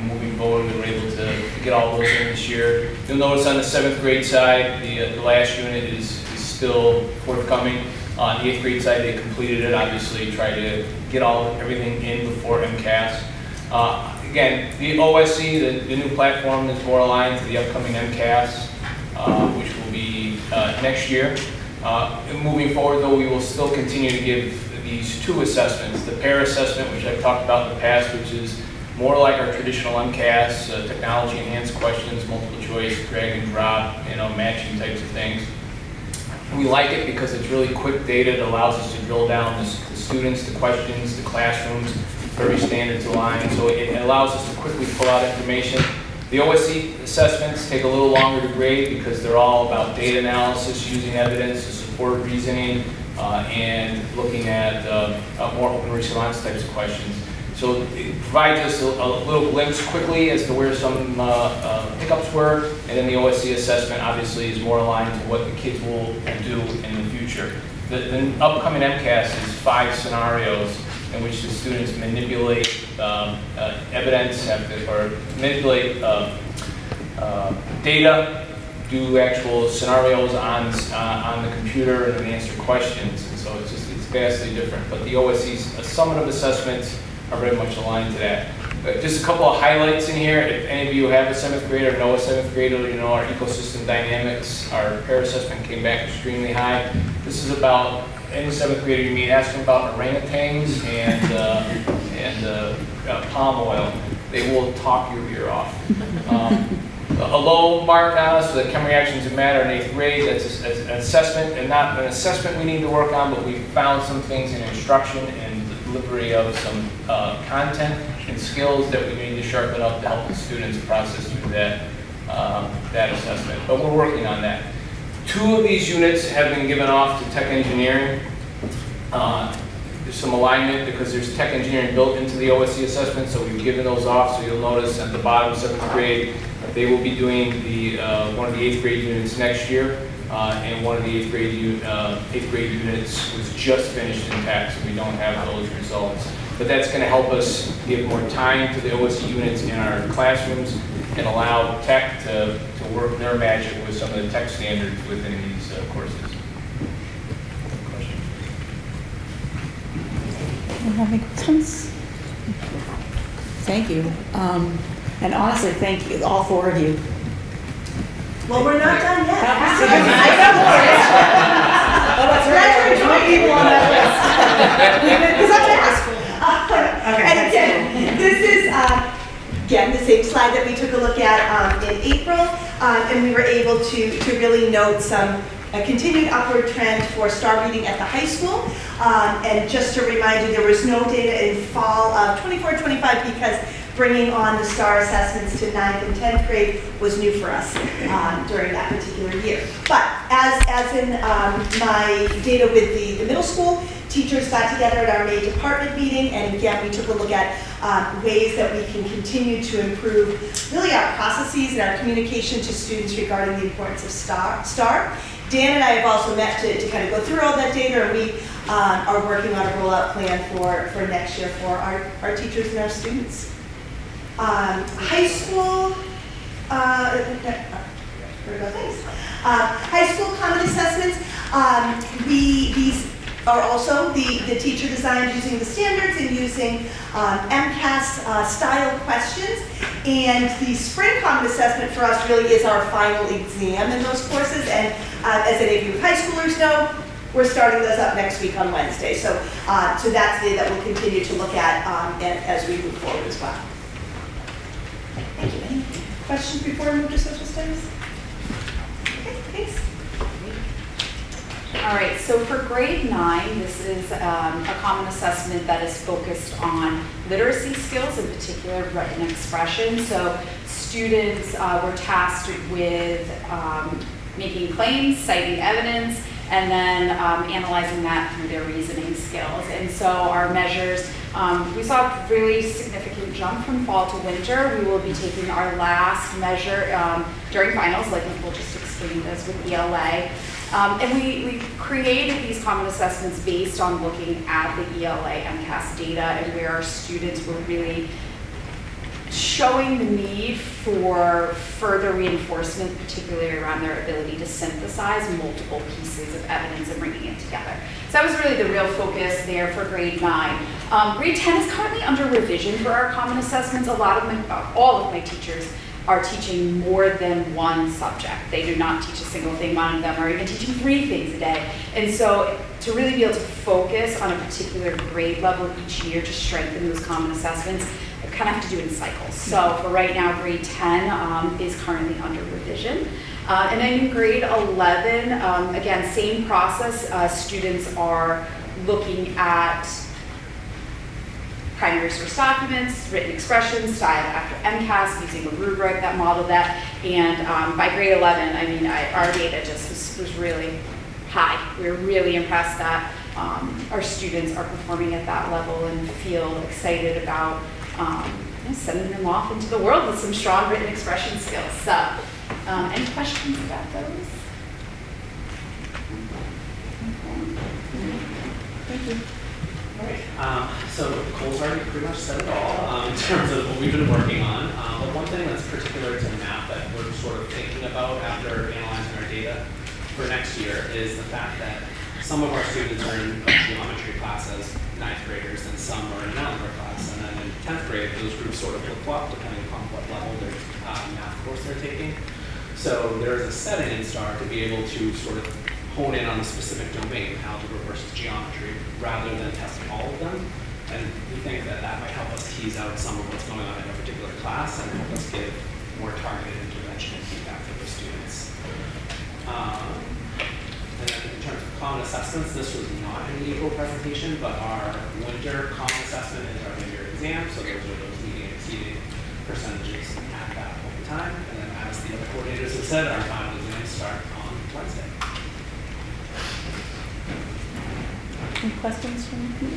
Speaker 17: moving forward, we were able to get all those in this year. You'll notice on the 7th grade side, the last unit is still forthcoming. On the 8th grade side, they completed it, obviously, tried to get everything in before MCAS. Again, the OSC, the new platform is more aligned to the upcoming MCAS, which will be next year. Moving forward, though, we will still continue to give these 2 assessments. The pair assessment, which I've talked about in the past, which is more like our traditional MCAS, technology-enhanced questions, multiple choice, drag and drop, matching types of things. We like it because it's really quick data. It allows us to drill down the students, the questions, the classrooms, very standard to line. So it allows us to quickly pull out information. The OSC assessments take a little longer to grade because they're all about data analysis, using evidence to support reasoning, and looking at more open response types of questions. So it provides us a little glimpse quickly as to where some hiccups were, and then the OSC assessment obviously is more aligned to what the kids will do in the future. The upcoming MCAS is 5 scenarios in which the students manipulate evidence, or manipulate data, do actual scenarios on the computer, and then answer questions. And so it's vastly different. But the OSC's summative assessments are very much aligned to that. Just a couple of highlights in here. If any of you have a 7th grader or know a 7th grader, our ecosystem dynamics, our pair assessment came back extremely high. This is about any 7th grader you meet, ask them about orangutans and palm oil. They will talk your ear off. A low mark on us for the chem reactions that matter in 8th grade. That's an assessment, and not an assessment we need to work on, but we found some things in instruction and delivery of some content and skills that we need to sharpen up to help the students process through that assessment. But we're working on that. 2 of these units have been given off to tech engineering. There's some alignment because there's tech engineering built into the OSC assessment, so we've given those off. So you'll notice at the bottom, 7th grade, they will be doing one of the 8th grade units next year. And one of the 8th grade units was just finished in tech, so we don't have those results. But that's going to help us give more time to the OSC units in our classrooms and allow tech to work their magic with some of the tech standards within these courses. Questions?
Speaker 4: Anyone have any questions? Thank you. And honestly, thank you, all 4 of you.
Speaker 6: Well, we're not done yet.
Speaker 4: I know. Oh, that's right. There's more people on that list.
Speaker 6: Because I'm in high school.
Speaker 4: Okay.
Speaker 6: And again, this is, again, the same slide that we took a look at in April. And we were able to really note a continued upward trend for STAR reading at the high school. And just to remind you, there was no data in fall of 24-25 because bringing on the STAR assessments to 9th and 10th grade was new for us during that particular year. But as in my data with the middle school, teachers got together at our May department meeting, and again, we took a look at ways that we can continue to improve really our processes and our communication to students regarding the importance of STAR. Dan and I have also met to kind of go through all that data, and we are working on a rollout plan for next year for our teachers and our students. High school, high school common assessments, these are also the teacher designed using the standards and using MCAS style questions. And the spring common assessment for us really is our final exam in those courses. And as any of you high schoolers know, we're starting those up next week on Wednesday. So that's the day that we'll continue to look at as we move forward as well. Thank you. Any questions before we move to social studies? Okay, thanks.
Speaker 16: All right, so for grade 9, this is a common assessment that is focused on literacy skills, in particular written expression. So students were tasked with making claims, citing evidence, and then analyzing that through their reasoning skills. And so our measures, we saw a really significant jump from fall to winter. We will be taking our last measure during finals, like Nicole just explained this with ELA. And we created these common assessments based on looking at the ELA MCAS data and where our students were really showing the need for further reinforcement, particularly around their ability to synthesize multiple pieces of evidence and bringing it together. So that was really the real focus there for grade 9. Grade 10 is currently under revision for our common assessments. All of my teachers are teaching more than one subject. They do not teach a single thing. One of them are even teaching 3 things a day. And so to really be able to focus on a particular grade level each year to strengthen those common assessments, I kind of have to do it in cycles. So for right now, grade 10 is currently under revision. And then in grade 11, again, same process. Students are looking at primary source documents, written expressions, style after MCAS, using a rubric that modeled that. And by grade 11, I mean, our data just was really high. We were really impressed that our students are performing at that level and feel excited about sending them off into the world with some strong written expression skills. So, any questions about those? Thank you.
Speaker 18: All right, so Cole's already pretty much said it all in terms of what we've been working on. But one thing that's particular to math that we're sort of thinking about after analyzing our data for next year is the fact that some of our students are in geometry class as 9th graders and some are in an algebra class. And then in 10th grade, those groups sort of flip-flop depending upon what level their math course they're taking. So there is a setting in STAR to be able to sort of hone in on a specific domain, algebra versus geometry, rather than testing all of them. And we think that that might help us tease out some of what's going on in a particular class and help us give more targeted intervention and feedback for the students. And then in terms of common assessments, this was not in the April presentation, but our winter common assessment is our mid-year exam. So those are those leading and exceeding percentages at that point in time. And then as the other coordinators have said, our final exams start on Wednesday.
Speaker 4: Any questions from you?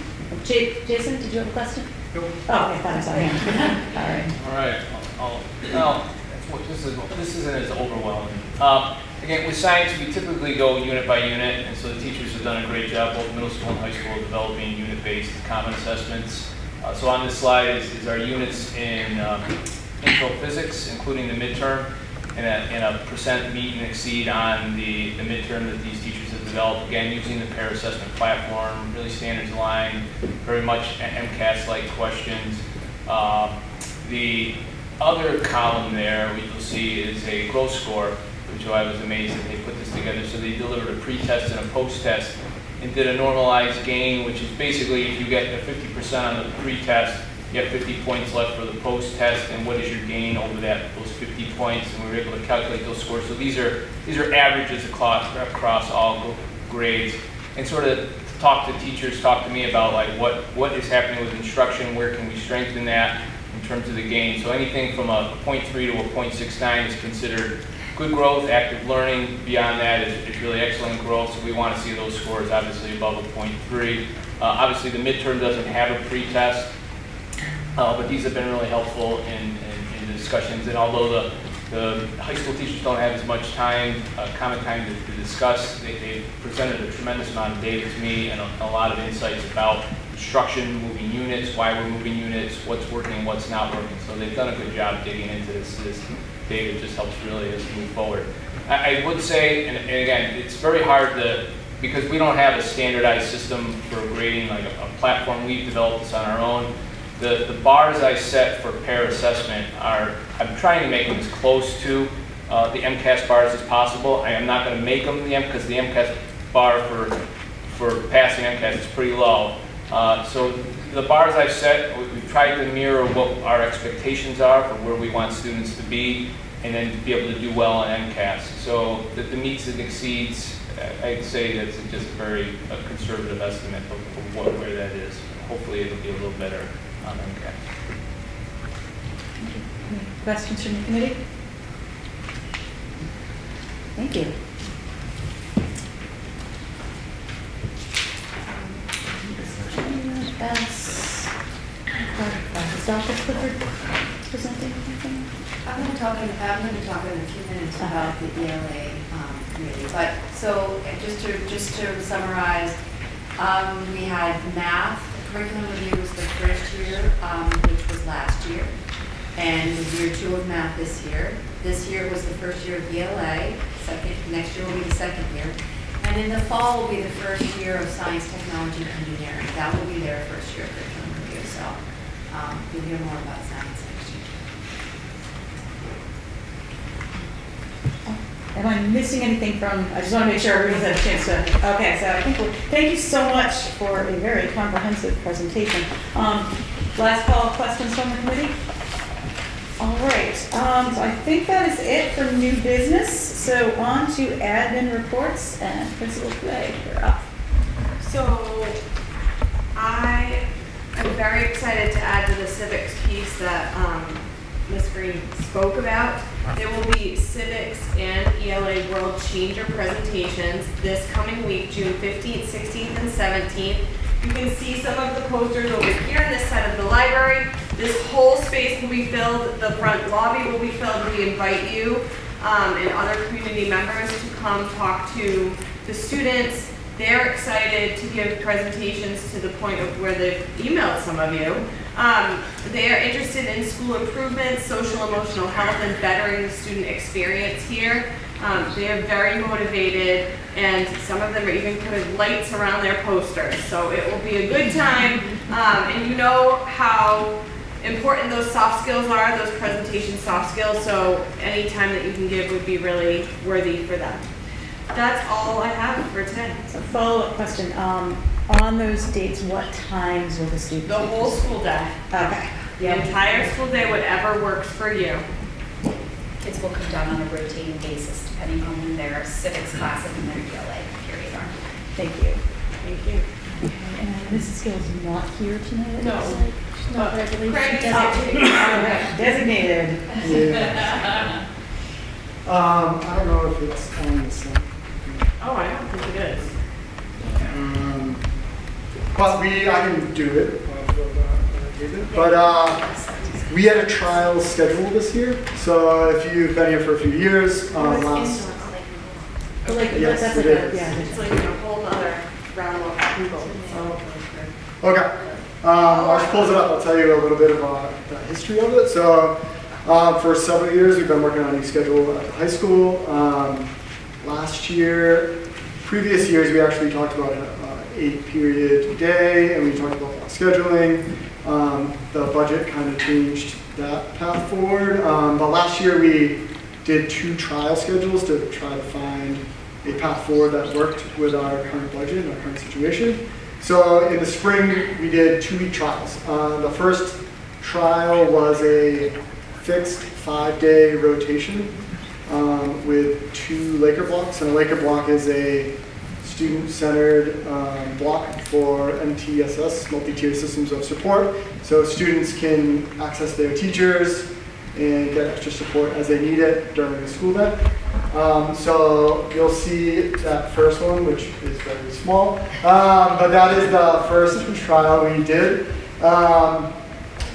Speaker 4: Jason, did you have a question?
Speaker 17: Nope.
Speaker 4: Oh, okay, I thought I saw you.
Speaker 17: All right. This isn't as overwhelming. Again, with science, we typically go unit by unit, and so the teachers have done a great job, both middle school and high school, developing unit-based common assessments. So on this slide is our units in intro physics, including the midterm, and a percent meet and exceed on the midterm that these teachers have developed. Again, using the pair assessment platform, really standards aligned, very much MCAS-like questions. The other column there, which you'll see, is a growth score, which I was amazed that they put this together. So they delivered a pre-test and a post-test and did a normalized gain, which is basically if you get a 50% on the pre-test, you have 50 points left for the post-test, and what is your gain over those 50 points? And we were able to calculate those scores. So these are averages across all grades. And sort of talk to teachers, talk to me about like what is happening with instruction, where can we strengthen that in terms of the gain. So anything from a 0.3 to a 0.69 is considered good growth. Active learning beyond that is really excellent growth. So we want to see those scores obviously above a 0.3. Obviously the midterm doesn't have a pre-test. But these have been really helpful in the discussions. And although the high school teachers don't have as much time, common time to discuss, they presented a tremendous amount of data to me and a lot of insights about instruction, moving units, why we're moving units, what's working and what's not working. So they've done a good job digging into this data. Just helps really as we move forward. I would say, and again, it's very hard because we don't have a standardized system for grading, like a platform. We've developed this on our own. The bars I set for pair assessment I'm trying to make them as close to the MCAS bars as possible. I am not going to make them because the MCAS bar for passing MCAS is pretty low. So the bars I've set, we've tried to mirror what our expectations are for where we want students to be, and then be able to do well on MCAS. So the meets and exceeds, I'd say that's just a very conservative estimate of where that is. Hopefully it'll be a little better on MCAS.
Speaker 4: Any questions from the committee? Thank you. Is Dr. Clifford presenting anything?
Speaker 19: I'm going to talk in a few minutes about the ELA committee. But so just to summarize, we had math curriculum review was the first year, which was last year. and was year 2 of math this year. This year was the first year of ELA, next year will be the second year. And in the fall will be the first year of science, technology, and engineering. That will be their first year of curriculum review, so you'll hear more about science next year.
Speaker 4: Am I missing anything from, I just want to make sure everybody's had a chance to, okay, so I think thank you so much for a very comprehensive presentation. Last call of questions from the committee? All right, so I think that is it for new business. So on to admin reports, and Principal Clay, you're up.
Speaker 15: So I am very excited to add to the civics piece that Ms. Green spoke about. There will be civics and ELA World Changer presentations this coming week, June 15th, 16th, and 17th. You can see some of the posters over here on this side of the library. This whole space will be filled. The front lobby will be filled. We invite you and other community members to come talk to the students. They're excited to give presentations to the point of where they've emailed some of you. They are interested in school improvements, social emotional health, and bettering the student experience here. They are very motivated, and some of them are even putting lights around their posters. So it will be a good time, and you know how important those soft skills are, those presentation soft skills, so any time that you can give would be really worthy for them. That's all I have for today.
Speaker 4: So follow-up question, on those dates, what times will the students?
Speaker 15: The whole school day.
Speaker 4: Okay.
Speaker 15: The entire school day, whatever works for you.
Speaker 16: Kids will come down on a rotating basis depending on when their civics classes and their ELA period are.
Speaker 4: Thank you.
Speaker 15: Thank you.
Speaker 4: Okay, and Mrs. Gill is not here tonight, it
Speaker 15: No.
Speaker 4: looks like.
Speaker 1: She's not regularly.
Speaker 15: Craig is
Speaker 1: designated.
Speaker 4: All right, designated.
Speaker 20: Yeah. I don't know if it's on the same.
Speaker 15: Oh, I don't think it is.
Speaker 20: But I can do it. But we had a trial schedule this year. So if you've been here for a few years, last. Yes,
Speaker 4: that's
Speaker 20: it
Speaker 4: like
Speaker 20: is.
Speaker 4: yeah.
Speaker 15: It's like a whole other round of people.
Speaker 20: Okay. I'll just close it up. I'll tell you a little bit about the history of it. So for several years, we've been working on a new schedule at the high school. Previous years, we actually talked about an 8-period day, and we talked about scheduling. The budget kind of changed that path forward. But last year, we did 2 trial schedules to try to find a path forward that worked with our current budget and our current situation. So in the spring, we did 2-week trials. The first trial was a fixed 5-day rotation with 2 Laker blocks. And a Laker block is a student-centered block for MTSS, multi-tier systems of support. So students can access their teachers and get extra support as they need it during the school day. So you'll see that first one, which is very small, but that is the first trial we did.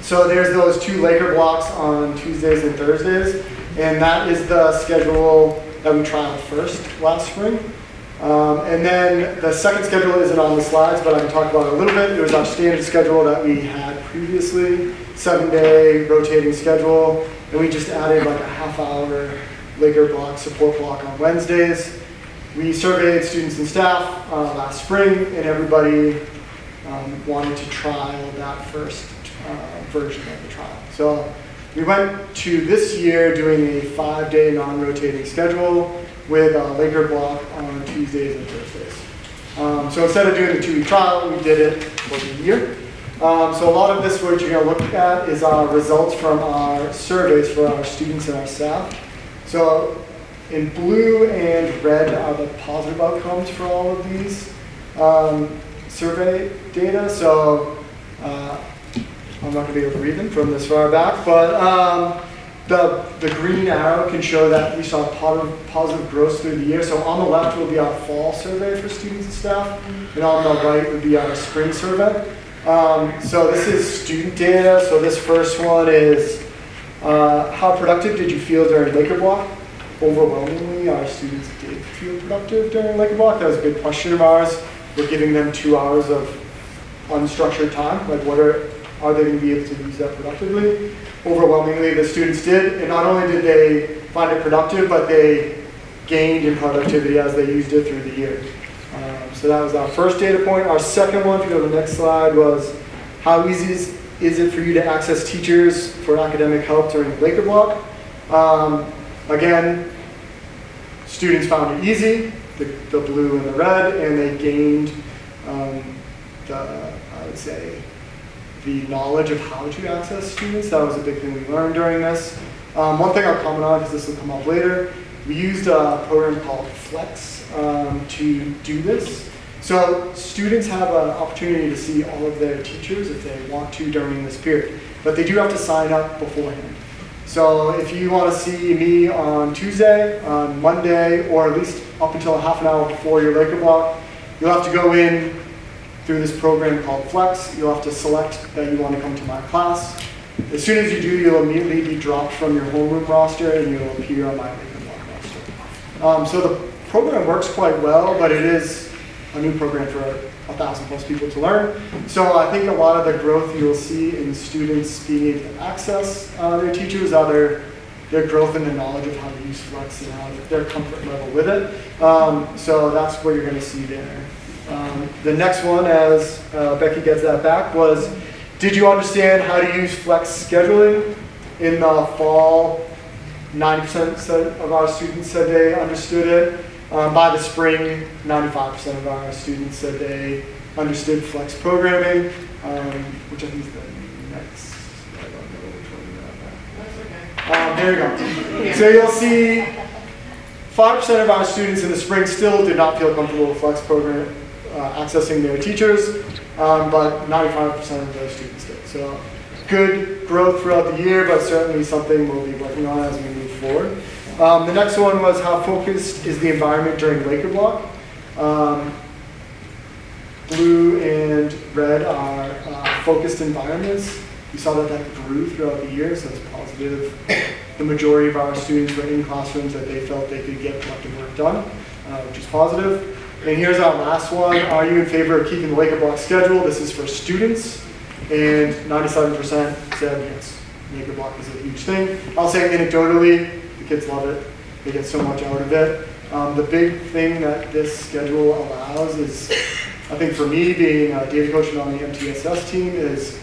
Speaker 20: So there's those 2 Laker blocks on Tuesdays and Thursdays, and that is the schedule that we trialed first last spring. And then the second schedule isn't on the slides, but I can talk about it a little bit. It was our standard schedule that we had previously, 7-day rotating schedule, and we just added like a half-hour Laker block, support block on Wednesdays. We surveyed students and staff last spring, and everybody wanted to trial that first version of the trial. So we went to this year doing a 5-day non-rotating schedule with a Laker block on Tuesdays and Thursdays. So instead of doing the 2-week trial, we did it for the year. So a lot of this, what you're going to look at is our results from our surveys for our students and our staff. So in blue and red are the positive outcomes for all of these survey data. So I'm not going to be able to read them from this far back, but the green arrow can show that we saw positive growth through the year. So on the left will be our fall survey for students and staff, and on the right would be our spring survey. So this is student data. So this first one is how productive did you feel during Laker block? Overwhelmingly, our students did feel productive during Laker block. That was a big question of ours. We're giving them 2 hours of unstructured time. Like, what are are they going to be able to use that productively? Overwhelmingly, the students did, and not only did they find it productive, but they gained in productivity as they used it through the year. So that was our first data point. Our second one, if you go to the next slide, was how easy is it for you to access teachers for academic help during Laker Block? Again, students found it easy, the blue and the red, and they gained I would say, the knowledge of how to access students. That was a big thing we learned during this. One thing I'll comment on, because this will come up later, we used a program called Flex to do this. So students have an opportunity to see all of their teachers if they want to during this period, but they do have to sign up beforehand. So if you want to see me on Tuesday, on Monday, or at least up until a half an hour before your Laker Block, you'll have to go in through this program called Flex. You'll have to select that you want to come to my class. As soon as you do, you'll immediately be dropped from your homeroom roster and you'll appear on my Laker Block roster. So the program works quite well, but it is a new program for 1,000+ people to learn. So I think a lot of the growth you'll see in students being able to access their teachers are their growth in the knowledge of how to use Flex and how their comfort level with it. So that's what you're going to see there. The next one, as Becky gets that back, was, did you understand how to use Flex scheduling? In the fall, 90% of our students said they understood it. By the spring, 95% of our students said they understood Flex programming, which I think is the next. I don't know which one you have. There you go. So you'll see 5% of our students in the spring still did not feel comfortable with Flex program accessing their teachers, but 95% of those students did. So good growth throughout the year, but certainly something we'll be working on as we move forward. The next one was how focused is the environment during Laker Block. Blue and red are focused environments. We saw that grew throughout the year, so it's positive. The majority of our students were in classrooms that they felt they could get productive work done, which is positive. And here's our last one. Are you in favor of keeping the Laker Block schedule? This is for students, and 97% said yes. Laker Block is a huge thing. I'll say anecdotally, the kids love it. They get so much out of it. The big thing that this schedule allows is, I think for me, being a data coach on the MTSS team, is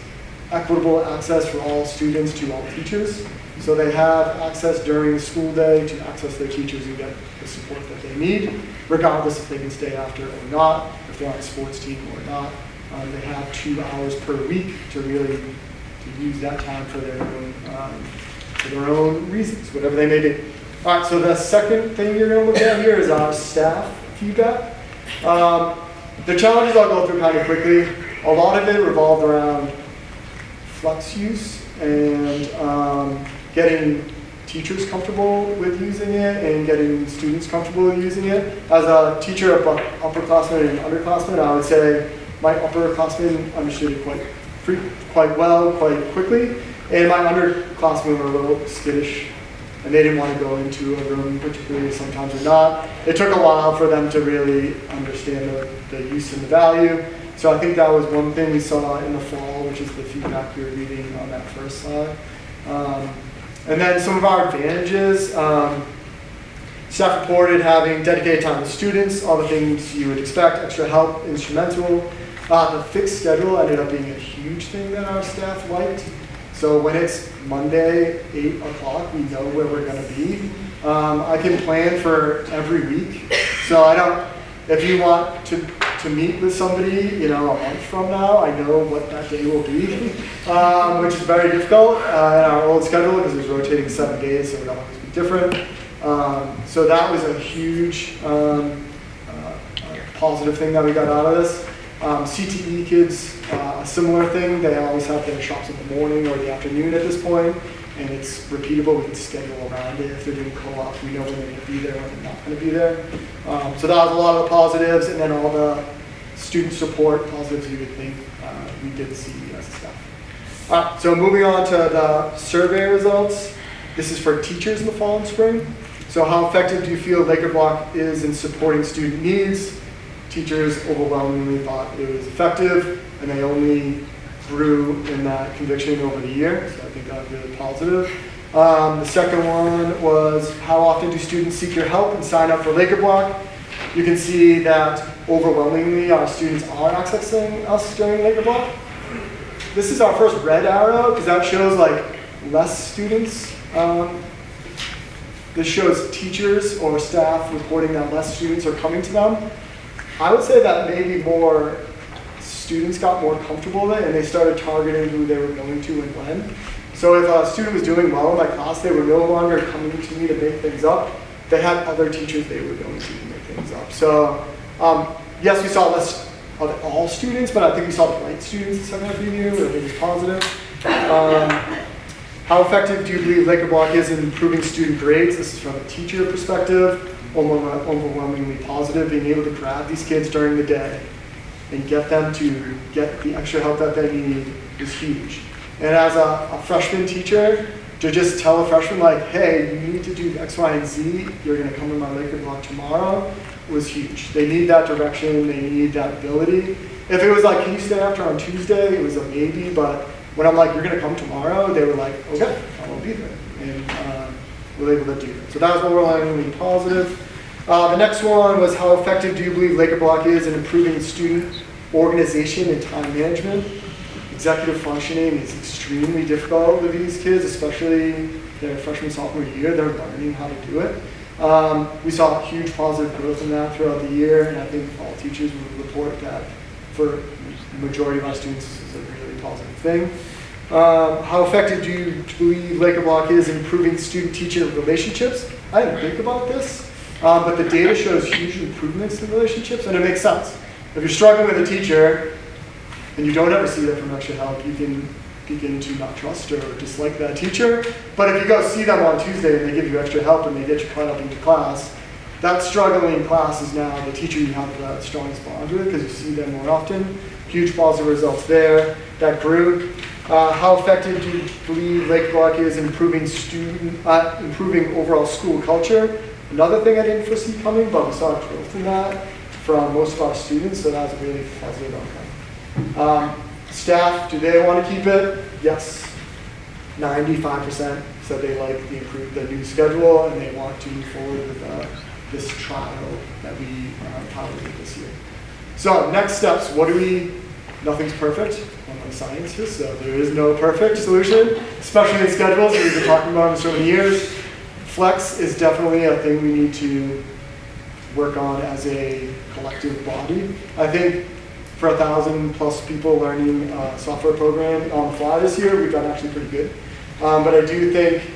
Speaker 20: equitable access for all students to all teachers. So they have access during the school day to access their teachers and get the support that they need, regardless if they can stay after or not, if they're on a sports team or not. They have 2 hours per week to really use that time for their own reasons, whatever they may be. All right, so the second thing you're going to look at here is our staff feedback. The challenges I'll go through kind of quickly. A lot of it revolved around Flex use and getting teachers comfortable with using it and getting students comfortable with using it. As a teacher of upperclassmen and underclassmen, I would say my upperclassmen understood it quite well, quite quickly, and my underclassmen were a little skittish, and they didn't want to go into a room particularly sometimes or not. It took a while for them to really understand the use and the value. So I think that was one thing we saw in the fall, which is the feedback you're reading on that first slide. And then some of our advantages, staff reported having dedicated time with students, all the things you would expect, extra help, instrumental. The fixed schedule ended up being a huge thing that our staff liked. So when it's Monday, 8 o'clock, we know where we're going to be. I can plan for every week. So if you want to meet with somebody, a month from now, I know what that day will be, which is very difficult in our old schedule because it was rotating 7 days, so it would always be different. So that was a huge positive thing that we got out of this. CTE kids, a similar thing. They always have their shops in the morning or the afternoon at this point, and it's repeatable. We can schedule around it. If they're doing co-op, we know when they're going to be there, when they're not going to be there. So that was a lot of the positives, and then all the student support positives you would think we did see as a staff. So moving on to the survey results. This is for teachers in the fall and spring. So how effective do you feel Laker Block is in supporting student needs? Teachers overwhelmingly thought it was effective, and they only grew in that conviction over the year, so I think that was really positive. The second one was, how often do students seek your help and sign up for Laker Block? You can see that overwhelmingly our students are accessing us during Laker Block. This is our first red arrow because that shows like less students. This shows teachers or staff reporting that less students are coming to them. I would say that maybe more students got more comfortable with it and they started targeting who they were going to and when. So if a student was doing well in my class, they were no longer coming to me to make things up. They had other teachers they were going to make things up. So yes, we saw less of all students, but I think we saw the right students the second half of the year, which I think is positive. How effective do you believe Laker Block is in improving student grades? This is from a teacher perspective, overwhelmingly positive. Being able to grab these kids during the day and get them to get the extra help that they need is huge. And as a freshman teacher, to just tell a freshman like, hey, you need to do X, Y, and Z, you're gonna come to my Laker Block tomorrow, was huge. They need that direction, they need that ability. If it was like, can you stay after on Tuesday, it was a maybe, but when I'm like, you're gonna come tomorrow, they were like, okay, I will be there. And we're able to do that. So that was overwhelmingly positive. The next one was, how effective do you believe Laker Block is in improving student organization and time management? Executive functioning is extremely difficult with these kids, especially their freshman, sophomore year. They're learning how to do it. We saw huge positive growth in that throughout the year, and I think all teachers would report that for the majority of our students, this is a really positive thing. How effective do you believe Laker Block is in improving student-teacher relationships? I didn't think about this, but the data shows huge improvements in relationships, and it makes sense. If you're struggling with a teacher, and you don't ever see them from extra help, you can begin to not trust or dislike that teacher. But if you go see them on Tuesday and they give you extra help and they get you caught up into class, that struggling class is now the teacher you have the strongest bond with because you see them more often. Huge positive results there. That grew. How effective do you believe Laker Block is in improving overall school culture? Another thing I didn't foresee coming, but we saw growth in that from most of our students, so that was a really positive outcome. Staff, do they want to keep it? Yes. 95% said they like the new schedule and they want to move forward with this trial that we piloted this year. So next steps, nothing's perfect. I'm a scientist, so there is no perfect solution, especially in schedules that we've been talking about for so many years. Flex is definitely a thing we need to work on as a collective body. I think for 1,000+ people learning a software program on the fly this year, we've done actually pretty good. But I do think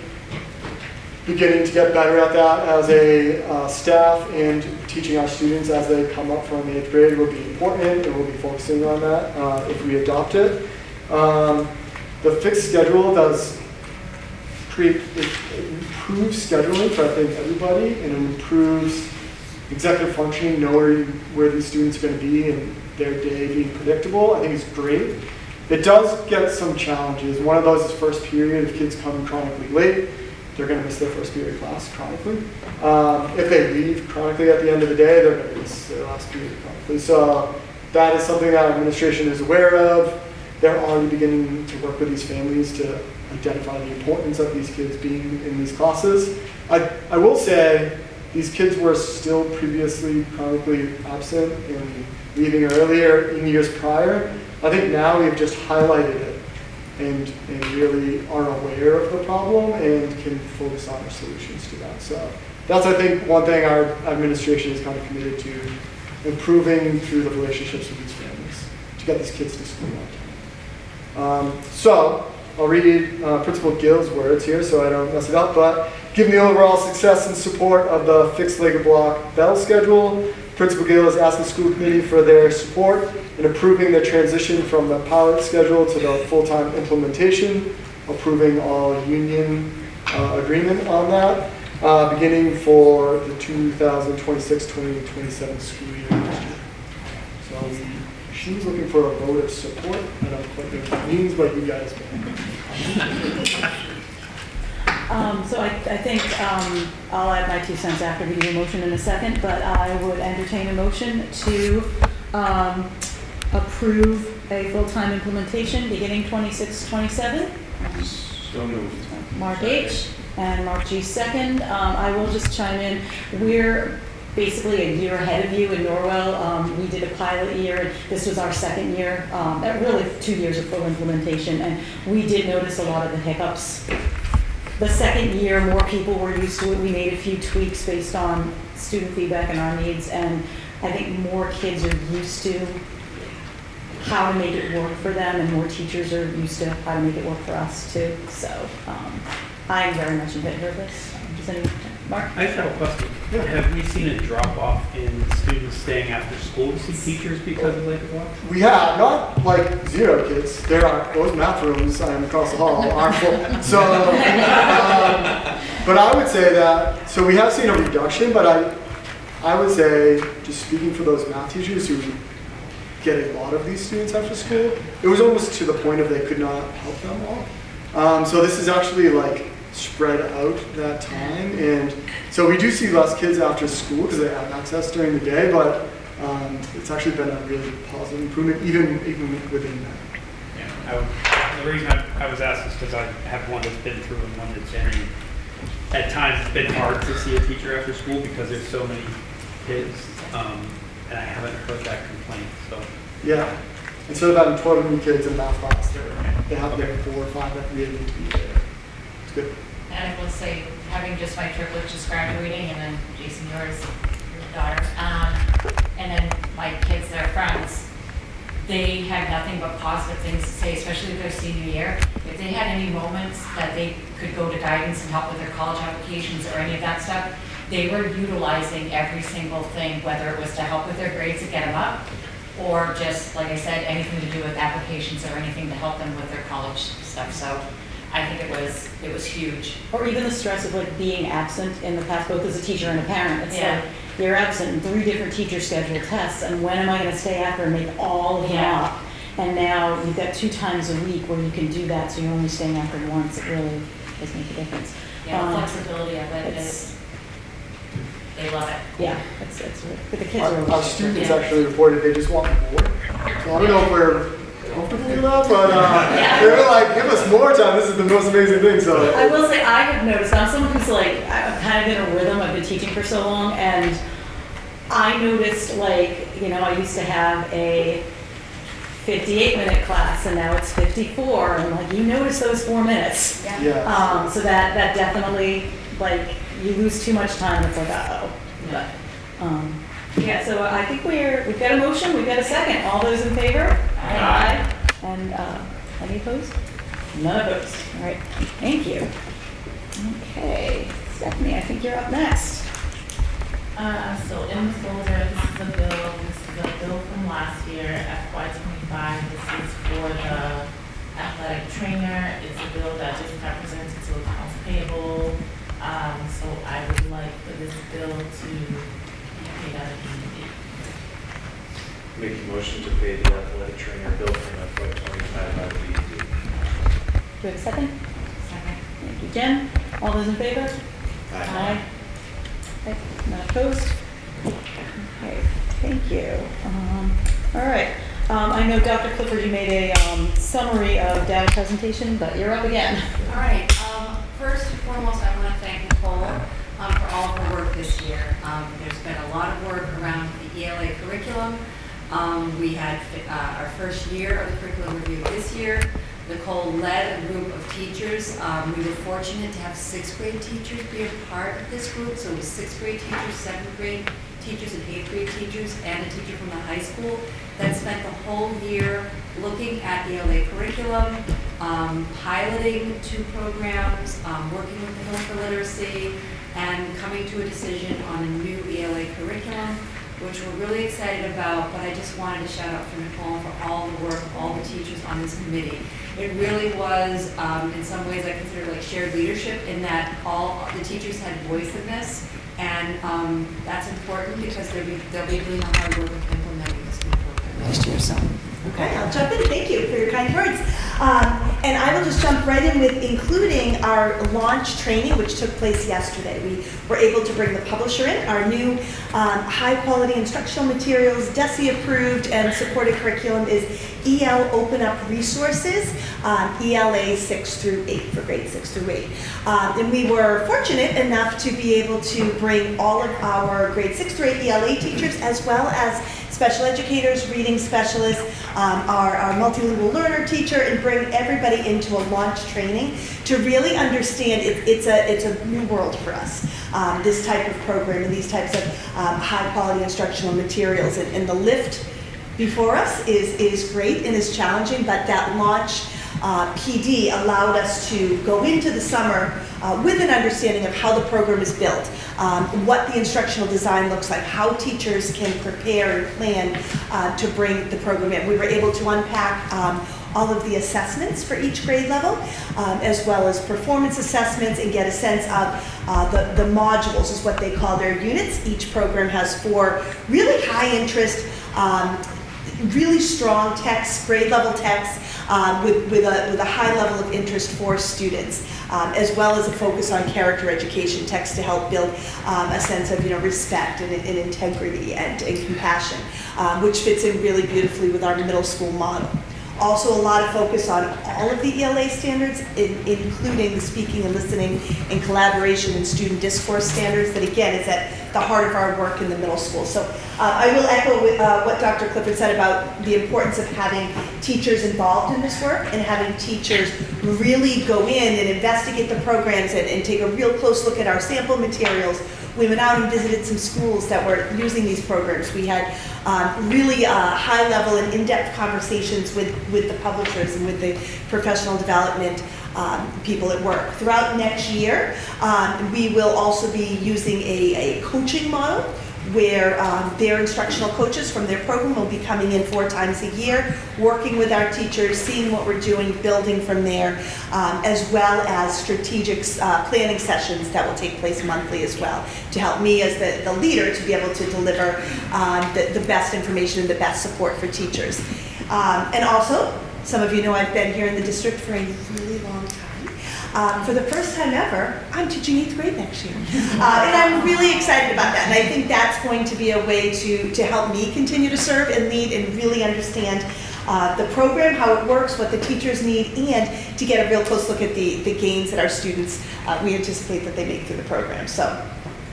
Speaker 20: beginning to get better at that as a staff and teaching our students as they come up from 8th grade will be important, and we'll be focusing on that if we adopt it. The fixed schedule does improves scheduling for I think everybody, and it improves executive functioning, knowing where these students are going to be and their day being predictable. I think it's great. It does get some challenges. One of those is first period. If kids come chronically late, they're going to miss their first period class chronically. If they leave chronically at the end of the day, they're going to miss their last period chronically. So that is something that our administration is aware of. They're already beginning to work with these families to identify the importance of these kids being in these classes. I will say these kids were still previously chronically absent and leaving earlier in years prior. I think now we've just highlighted it and really are aware of the problem and can focus on our solutions to that. So that's, I think, one thing our administration is kind of committed to, improving through the relationships with these families to get these kids to school on time. So I'll read Principal Gill's words here so I don't mess it up, but given the overall success and support of the fixed Laker Block bell schedule, Principal Gill is asking the school committee for their support in approving the transition from the pilot schedule to the full-time implementation, approving all union agreement on that, beginning for the 2026-2027 school year next year. So she's looking for a vote of support. I don't quite know what that means, but you guys may.
Speaker 4: So I think I'll add my 2 cents after we do a motion in a second, but I would entertain a motion to approve a full-time implementation beginning 26-27.
Speaker 2: So moved.
Speaker 4: Mark H. and Mark G. second. I will just chime in. We're basically a year ahead of you in Norwell. We did a pilot year. This was our second year, really 2 years of full implementation, and we did notice a lot of the hiccups. The second year, more people were used to it. We made a few tweaks based on student feedback and our needs, and I think more kids are used to how to make it work for them, and more teachers are used to how to make it work for us too. So I'm very much in favor of this. Does anyone, Mark?
Speaker 10: I just have a question. Have we seen a drop off in students staying after school to see teachers because of Lake of Watch?
Speaker 20: We have, not like 0 kids. There are, those math rooms across the hall are full. So, but I would say that, so we have seen a reduction, but I would say, just speaking for those math teachers who get a lot of these students after school, it was almost to the point of they could not help them all. So this is actually like spread out that time, and so we do see less kids after school because they have access during the day, but it's actually been a really positive improvement even within that.
Speaker 10: Yeah, the reason I was asked is because I have one that's been through and one that's in. At times it's been hard to see a teacher after school because there's so many kids, and I haven't heard that complaint. So
Speaker 20: yeah, instead of having 12 new kids in math class, they have like 4 or 5 that really need to be there. It's good.
Speaker 14: And I will say, having just my triplets just graduating, and then Jason, yours, your daughter, and then my kids, their friends, they had nothing but positive things to say, especially their senior year. If they had any moments that they could go to guidance and help with their college applications or any of that stuff, they were utilizing every single thing, whether it was to help with their grades to get them up, or just, like I said, anything to do with applications or anything to help them with their college stuff. So I think it was huge.
Speaker 4: Or even the stress of like being absent in the past, both as a teacher and a parent. It's
Speaker 14: Yeah.
Speaker 4: like you're absent in 3 different teacher scheduled tests, and when am I going to stay after and make all of them
Speaker 14: Yeah.
Speaker 4: up? And now you've got 2 times a week where you can do that, so you're only staying after once. It really does make a difference.
Speaker 14: Yeah, the flexibility of it is, they love it.
Speaker 4: Yeah, it's but the kids are
Speaker 20: Our students actually reported they just want more. So I don't know if we're comfortable with that, but they were like, give us more time. This is the most amazing thing. So
Speaker 4: I will say I have noticed, I'm someone who's like, I've kind of in a rhythm, I've been teaching for so long, and I noticed like, I used to have a 58-minute class, and now it's 54, and like, you notice those 4 minutes.
Speaker 14: Yeah.
Speaker 20: Yes.
Speaker 4: So that definitely, like, you lose too much time, it's like, uh-oh. But, yeah, so I think we've got a motion, we've got a second. All those in favor? Aye. And any opposed? None opposed. All right, thank you. Okay, Stephanie, I think you're up next.
Speaker 21: So in the folder, this is a bill from last year, FY25. This is for the athletic trainer. It's a bill that just got presented to accounts payable. So I would like for this bill to be paid out immediately.
Speaker 2: Make a motion to pay the athletic trainer bill from FY25 out of the
Speaker 4: Do we have a second? Second. Thank you, Jen. All those in favor? Aye. Okay, not opposed? Okay, thank you. All right. I know Dr. Clifford, you made a summary of data presentation, but you're up again.
Speaker 19: All right. First and foremost, I want to thank Nicole for all of her work this year. There's been a lot of work around the ELA curriculum. We had our first year of the curriculum review this year. Nicole led a group of teachers. We were fortunate to have 6th grade teachers be a part of this group. So it was 6th grade teachers, 7th grade teachers, and 8th grade teachers, and a teacher from the high school that spent the whole year looking at ELA curriculum, piloting 2 programs, working with the Hill for Literacy, and coming to a decision on a new ELA curriculum, which we're really excited about. But I just wanted to shout out for Nicole for all the work of all the teachers on this committee. It really was, in some ways, I consider it like shared leadership in that all the teachers had voice in this, and that's important because they'll be doing the hard work of implementing this new program next year. So
Speaker 6: Okay, I'll jump in. Thank you for your kind words. And I will just jump right in with including our launch training, which took place yesterday. We were able to bring the publisher in, our new high-quality instructional materials, DESE approved and supported curriculum is EL Open Up Resources, ELA 6 through 8 for grade 6 through 8. And we were fortunate enough to be able to bring all of our grade 6 through 8 ELA teachers as well as special educators, reading specialists, our multilingual learner teacher, and bring everybody into a launch training to really understand it's a new world for us, this type of program and these types of high quality instructional materials. And the lift before us is great and is challenging, but that launch PD allowed us to go into the summer with an understanding of how the program is built, what the instructional design looks like, how teachers can prepare and plan to bring the program in. We were able to unpack all of the assessments for each grade level, as well as performance assessments, and get a sense of the modules is what they call their units. Each program has 4 really high interest, really strong texts, grade level texts, with a high level of interest for students, as well as a focus on character education texts to help build a sense of respect and integrity and compassion, which fits in really beautifully with our middle school model. Also a lot of focus on all of the ELA standards, including the speaking and listening and collaboration and student discourse standards that again is at the heart of our work in the middle school. So I will echo what Dr. Clifford said about the importance of having teachers involved in this work and having teachers really go in and investigate the programs and take a real close look at our sample materials. We went out and visited some schools that were using these programs. We had really high-level and in-depth conversations with the publishers and with the professional development people at work. Throughout next year, we will also be using a coaching model where their instructional coaches from their program will be coming in 4 times a year, working with our teachers, seeing what we're doing, building from there, as well as strategic planning sessions that will take place monthly as well, to help me as the leader to be able to deliver the best information and the best support for teachers. And also, some of you know I've been here in the district for a really long time. For the first time ever, I'm teaching 8th grade next year. And I'm really excited about that. And I think that's going to be a way to help me continue to serve and lead and really understand the program, how it works, what the teachers need, and to get a real close look at the gains that our students, we anticipate that they make through the program. So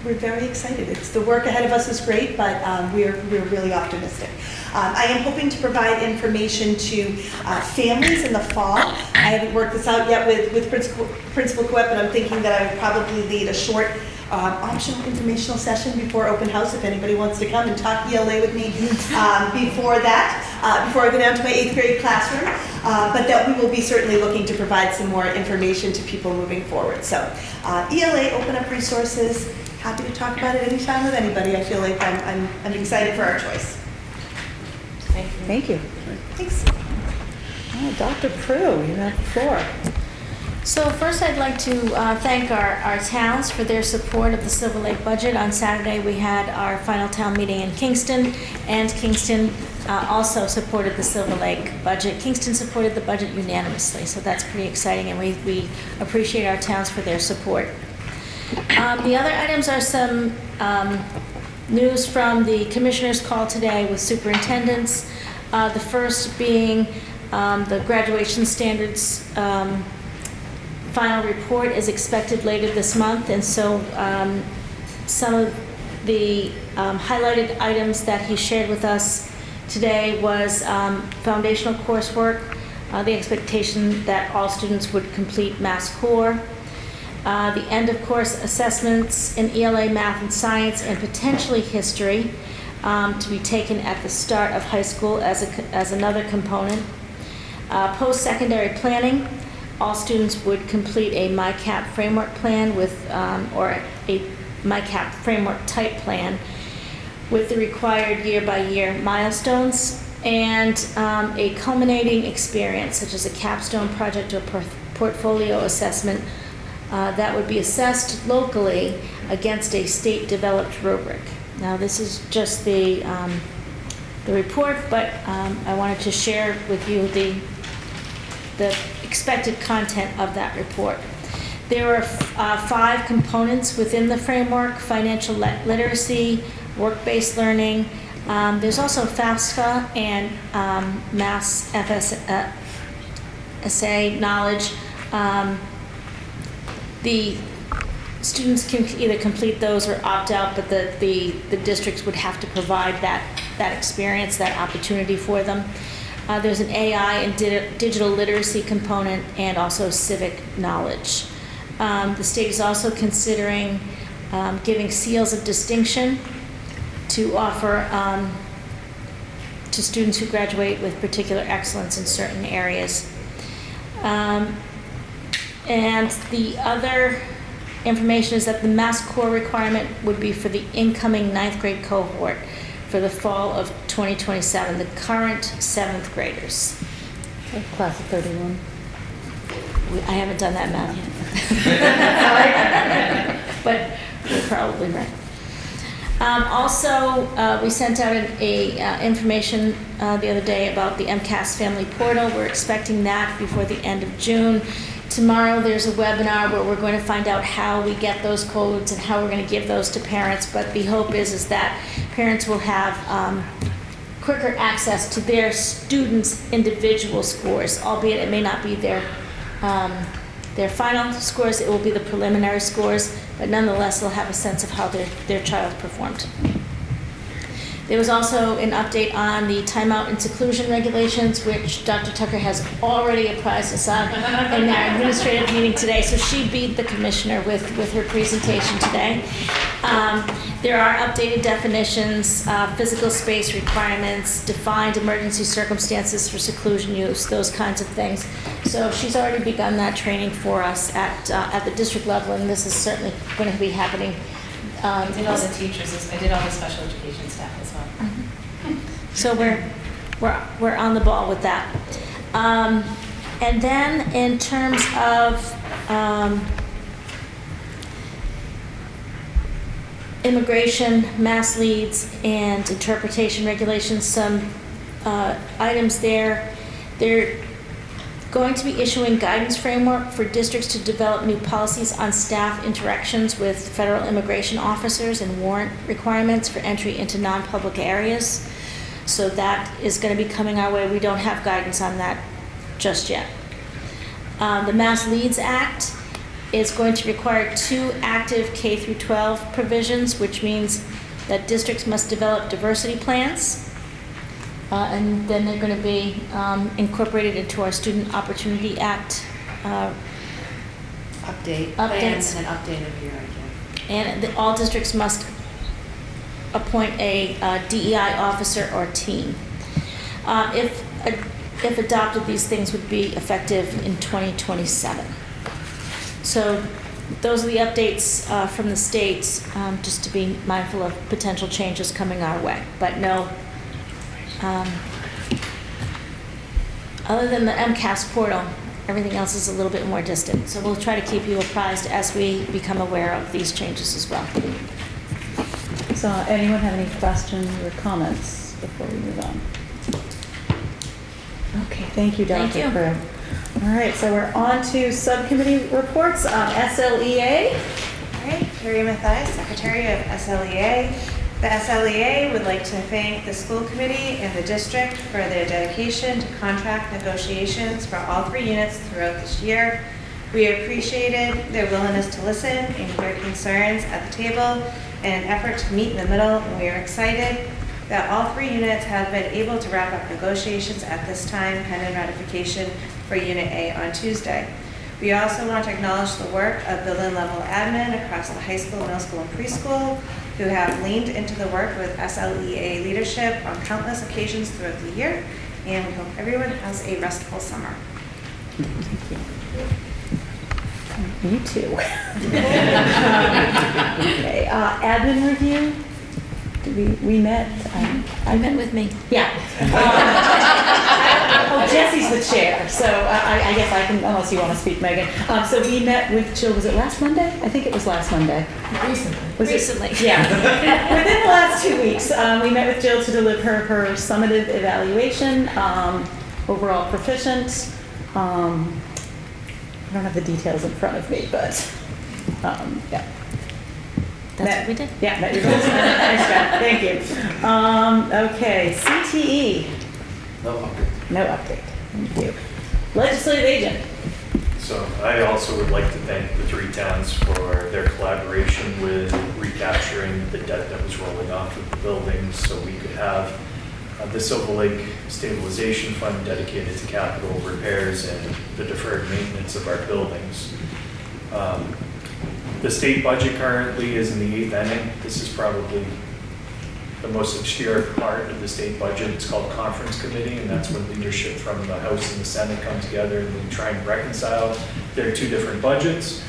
Speaker 6: we're very excited. The work ahead of us is great, but we're really optimistic. I am hoping to provide information to families in the fall. I haven't worked this out yet with Principal Coep, but I'm thinking that I would probably lead a short optional informational session before open house if anybody wants to come and talk ELA with me before that, before I go down to my 8th grade classroom. But that we will be certainly looking to provide some more information to people moving forward. So ELA Open Up Resources, happy to talk about it anytime with anybody. I feel like I'm excited for our choice.
Speaker 4: Thank you.
Speaker 6: Thanks.
Speaker 4: Dr. Prue, you have the floor.
Speaker 1: So first I'd like to thank our towns for their support of the Silver Lake budget. On Saturday we had our final town meeting in Kingston, and Kingston also supported the Silver Lake budget. Kingston supported the budget unanimously, so that's pretty exciting, and we appreciate our towns for their support. The other items are some news from the commissioners' call today with superintendents. The first being the graduation standards final report is expected later this month, and so some of the highlighted items that he shared with us today was foundational coursework, the expectation that all students would complete Mass Core, the end of course assessments in ELA, math and science, and potentially history to be taken at the start of high school as another component. Post-secondary planning, all students would complete a MyCap framework plan with, or a MyCap framework type plan with the required year-by-year milestones, and a culminating experience such as a capstone project or portfolio assessment that would be assessed locally against a state-developed rubric. Now this is just the the report, but I wanted to share with you the expected content of that report. There are 5 components within the framework: financial literacy, work-based learning. There's also FAFSA and Mass FSA knowledge. The students can either complete those or opt out, but the districts would have to provide that experience, that opportunity for them. There's an AI and digital literacy component, and also civic knowledge. The state is also considering giving seals of distinction to offer to students who graduate with particular excellence in certain areas. And the other information is that the Mass Core requirement would be for the incoming 9th grade cohort for the fall of 2027, the current 7th graders.
Speaker 4: Class of 31.
Speaker 1: I haven't done that math yet. But you're probably right. Also, we sent out information the other day about the MCAS Family Portal. We're expecting that before the end of June. Tomorrow there's a webinar where we're going to find out how we get those codes and how we're going to give those to parents. But the hope is that parents will have quicker access to their students' individual scores, albeit it may not be their final scores. It will be the preliminary scores, but nonetheless they'll have a sense of how their child performed. There was also an update on the timeout and seclusion regulations, which Dr. Tucker has already apprised us of in our administrative meeting today, so she beat the commissioner with her presentation today. There are updated definitions, physical space requirements, defined emergency circumstances for seclusion use, those kinds of things. So she's already begun that training for us at the district level, and this is certainly going to be happening.
Speaker 14: I did all the teachers, I did all the special education staff as well.
Speaker 1: So we're on the ball with that. And then in terms of immigration, mass leads, and interpretation regulations, some items there. They're going to be issuing guidance framework for districts to develop new policies on staff interactions with federal immigration officers and warrant requirements for entry into non-public areas. So that is going to be coming our way. We don't have guidance on that just yet. The Mass Leads Act is going to require 2 active K through 12 provisions, which means that districts must develop diversity plans. And then they're going to be incorporated into our Student Opportunity Act
Speaker 19: Updates
Speaker 1: updates.
Speaker 19: and update of year again.
Speaker 1: And all districts must appoint a DEI officer or team. If adopted, these things would be effective in 2027. So those are the updates from the states, just to be mindful of potential changes coming our way. But no, other than the MCAS portal, everything else is a little bit more distant. So we'll try to keep you apprised as we become aware of these changes as well.
Speaker 4: So anyone have any questions or comments before we move on? Okay, thank you, Dr.
Speaker 1: Thank you.
Speaker 4: Crew. All right, so we're on to subcommittee reports. SLEA.
Speaker 15: All right, Carrie Mathias, Secretary of SLEA. The SLEA would like to thank the school committee and the district for their dedication to contract negotiations for all 3 units throughout this year. We appreciated their willingness to listen and hear concerns at the table in an effort to meet in the middle, and we are excited that all 3 units have been able to wrap up negotiations at this time, pending ratification for Unit A on Tuesday. We also want to acknowledge the work of building level admin across the high school, middle school, and preschool, who have leaned into the work with SLEA leadership on countless occasions throughout the year, and we hope everyone has a restful summer.
Speaker 4: You too. Okay, admin review. We met.
Speaker 1: I met with me.
Speaker 4: Yeah. Oh, Jesse's the chair, so I guess I can, unless you want to speak, Megan. So we met with Jill, was it last Monday? I think it was last Monday.
Speaker 12: Recently.
Speaker 4: Was it?
Speaker 1: Recently.
Speaker 4: Yeah. Within the last 2 weeks, we met with Jill to deliver her summative evaluation, overall proficient. I don't have the details in front of me, but, yeah.
Speaker 7: That's what we did.
Speaker 4: Yeah, met your goals. Nice job, thank you. Okay, CTE.
Speaker 2: No update.
Speaker 4: No update, thank you. Legislative agent.
Speaker 2: So I also would like to thank the three towns for their collaboration with recapturing the debt that was rolling off of the buildings so we could have the Silver Lake Stabilization Fund dedicated to capital repairs and the deferred maintenance of our buildings. The state budget currently is in the 8th inning. This is probably the most obscure part of the state budget. It's called Conference Committee, and that's when leadership from the House and the Senate come together and we try and reconcile their two different budgets.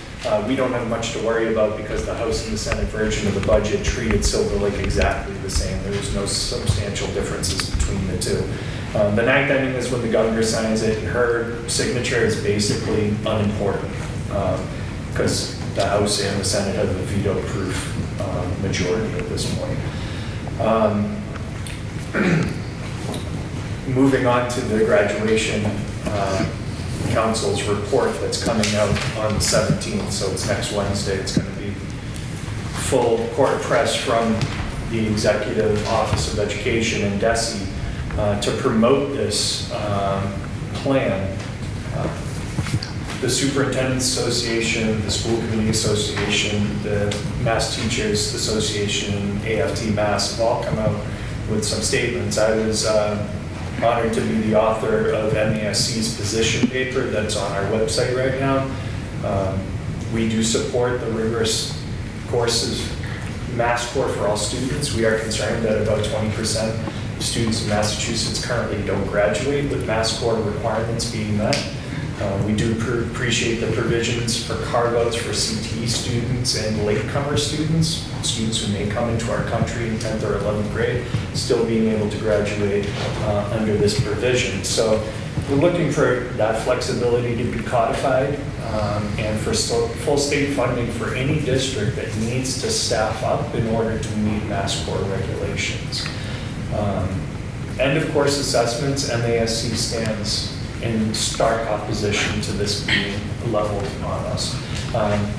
Speaker 2: We don't have much to worry about because the House and the Senate version of the budget treated Silver Lake exactly the same. There was no substantial differences between the two. The 9th inning is when the governor signs it, and her signature is basically unimportant because the House and the Senate have a veto-proof majority at this point. Moving on to the graduation council's report that's coming out on the 17th, so it's next Wednesday. It's going to be full court press from the Executive Office of Education and DESE to promote this plan. The Superintendent's Association, the School Committee Association, the Mass Teachers Association, AFT Mass have all come out with some statements. I was honored to be the author of MASC's position paper that's on our website right now. We do support the rigorous courses, Mass Core for all students. We are concerned that about 20% of students in Massachusetts currently don't graduate with Mass Core requirements being met. We do appreciate the provisions for carve-outs for CTE students and latecomer students who may come into our country in 10th or 11th grade, still being able to graduate under this provision. So we're looking for that flexibility to be codified and for full state funding for any district that needs to staff up in order to meet Mass Core regulations. End of course assessments, MASC stands in stark opposition to this being leveled on us.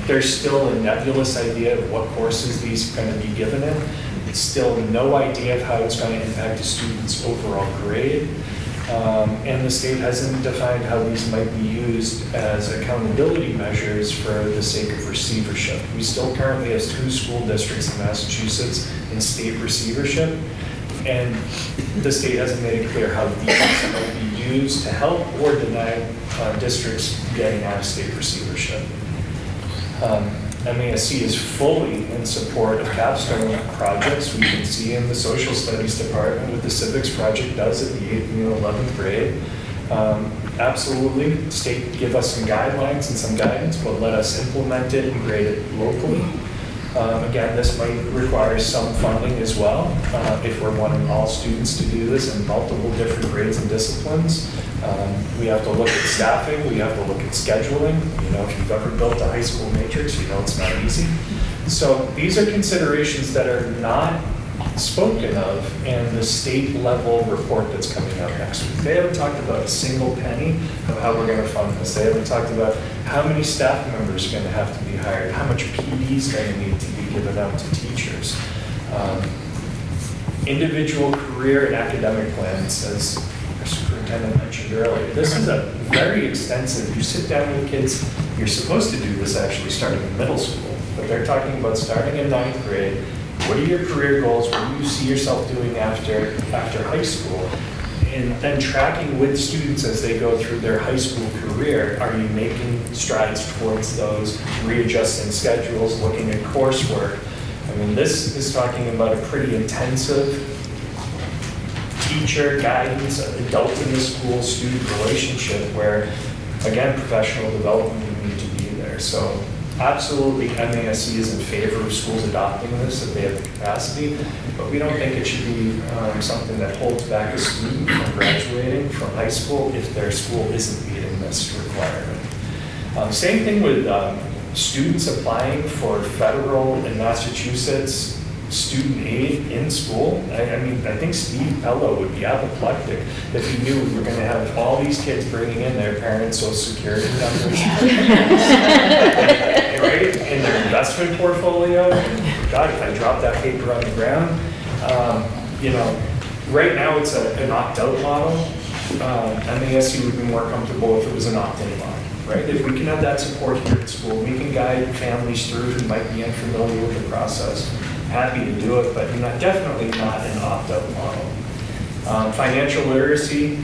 Speaker 2: There's still a nebulous idea of what courses these are going to be given in. It's still no idea of how it's going to impact a student's overall grade. And the state hasn't defined how these might be used as accountability measures for the sake of receivership. We still currently have 2 school districts in Massachusetts in state receivership, and the state hasn't made it clear how these might be used to help or deny districts getting out of state receivership. MASC is fully in support of capstone projects. We can see in the social studies department what the civics project does at the 8th and 11th grade. Absolutely, state give us some guidelines and some guidance, but let us implement it and grade it locally. Again, this might require some funding as well if we're wanting all students to do this in multiple different grades and disciplines. We have to look at staffing, we have to look at scheduling. You know, if you've ever built a high school matrix, you know it's not easy. So these are considerations that are not spoken of in the state level report that's coming out next week. They haven't talked about a single penny of how we're going to fund this. They haven't talked about how many staff members are going to have to be hired, how much PD is going to need to be given out to teachers. Individual career and academic plans, as our superintendent mentioned earlier. This is a very extensive, you sit down with kids, you're supposed to do this actually starting in middle school, but they're talking about starting in 9th grade. What are your career goals? What do you see yourself doing after high school? And then tracking with students as they go through their high school career. Are you making strides towards those, readjusting schedules, looking at coursework? I mean, this is talking about a pretty intensive teacher guidance, adult in the school student relationship where, again, professional development would need to be there. So Absolutely, MASC is in favor of schools adopting this if they have the capacity, but we don't think it should be something that holds back a student from graduating from high school if their school isn't meeting this requirement. Same thing with students applying for federal and Massachusetts student aid in school. I mean, I think Steve Pello would be apoplectic if he knew we were going to have all these kids bringing in their parents' social security numbers, right, in their investment portfolio. And God, if I drop that paper on the ground, you know, right now it's an opt-out model. MASC would be more comfortable if it was an opt-in model. Right? If we can have that support here at school, we can guide families through who might be unfamiliar with the process. Happy to do it, but definitely not an opt-out model. Financial literacy,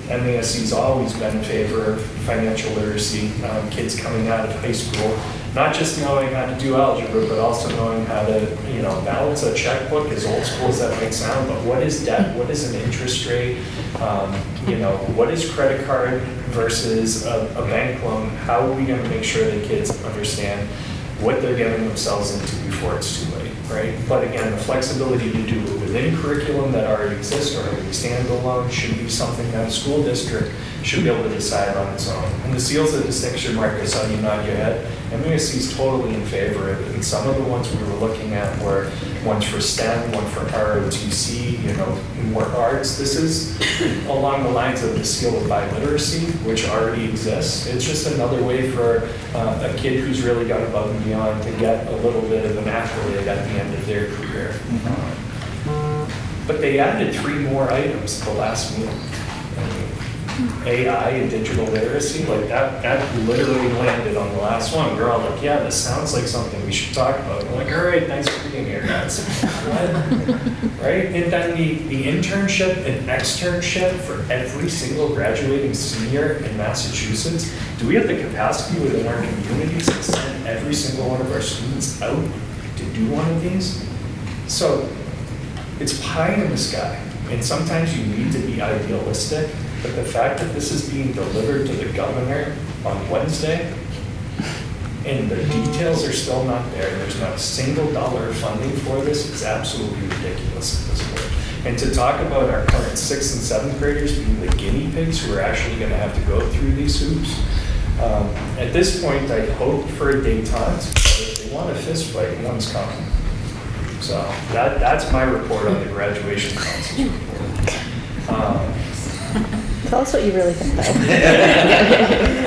Speaker 2: MASC's always been in favor of financial literacy. Kids coming out of high school, not just knowing how to do algebra, but also knowing how to, balance a checkbook, as old school as that might sound, but what is debt? What is an interest rate? What is credit card versus a bank loan? How are we going to make sure that kids understand what they're getting themselves into before it's too late, right? But again, the flexibility to do it within curriculum that already exists or already standalone should be something that a school district should be able to decide on its own. And the seals of distinction, Mark, I saw you nod your head. MASC is totally in favor of it. And some of the ones we were looking at were ones for STEM, one for ROTC, more arts. This is along the lines of the seal of biliteracy, which already exists. It's just another way for a kid who's really gone above and beyond to get a little bit of an accolade at the end of their career. But they added 3 more items at the last meeting. AI and digital literacy, like that literally landed on the last one. We're all like, yeah, this sounds like something we should talk about. We're like, all right, thanks for being here, guys. Right? And then the internship and externship for every single graduating senior in Massachusetts. Do we have the capacity within our communities to send every single one of our students out to do one of these? So it's pie in the sky. And sometimes you need to be idealistic. But the fact that this is being delivered to the governor on Wednesday, and the details are still not there, there's not a single dollar of funding for this, is absolutely ridiculous at this point. And to talk about our current 6th and 7th graders being the guinea pigs who are actually going to have to go through these hoops, at this point I hope for a detente, but if they want a fist fight, one's coming. So that's my report on the graduation council's report.
Speaker 4: Tell us what you really think, though.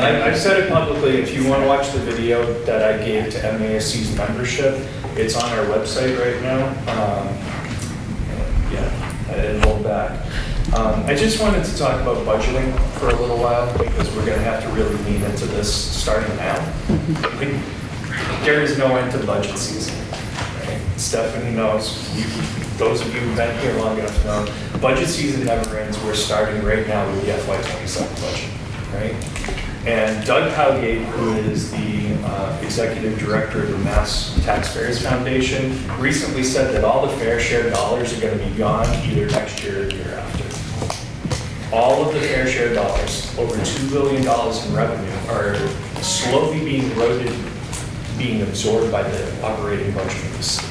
Speaker 2: I've said it publicly. If you want to watch the video that I gave to MASC's membership, it's on our website right now. I didn't hold back. I just wanted to talk about budgeting for a little while because we're going to have to really lean into this starting now. There is no end to budget season. Right? Stephanie knows. Those of you who've been here long enough know, budget season never ends. We're starting right now with the FY27 budget, right? And Doug Howgate, who is the executive director of the Mass Taxpayers Foundation, recently said that all the fair share dollars are going to be gone either next year or the year after. All of the fair share dollars, over $2 billion in revenue, are slowly being eroded, being absorbed by the operating budget of the state.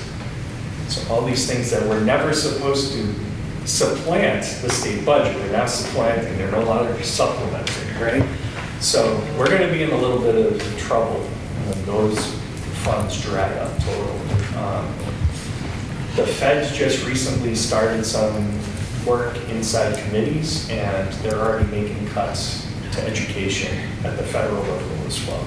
Speaker 2: So all these things that were never supposed to supplant the state budget, they're now supplanting, they're no longer supplementing, right? So we're going to be in a little bit of trouble when those funds dry up totally. The Feds just recently started some work inside committees, and they're already making cuts to education at the federal level as well.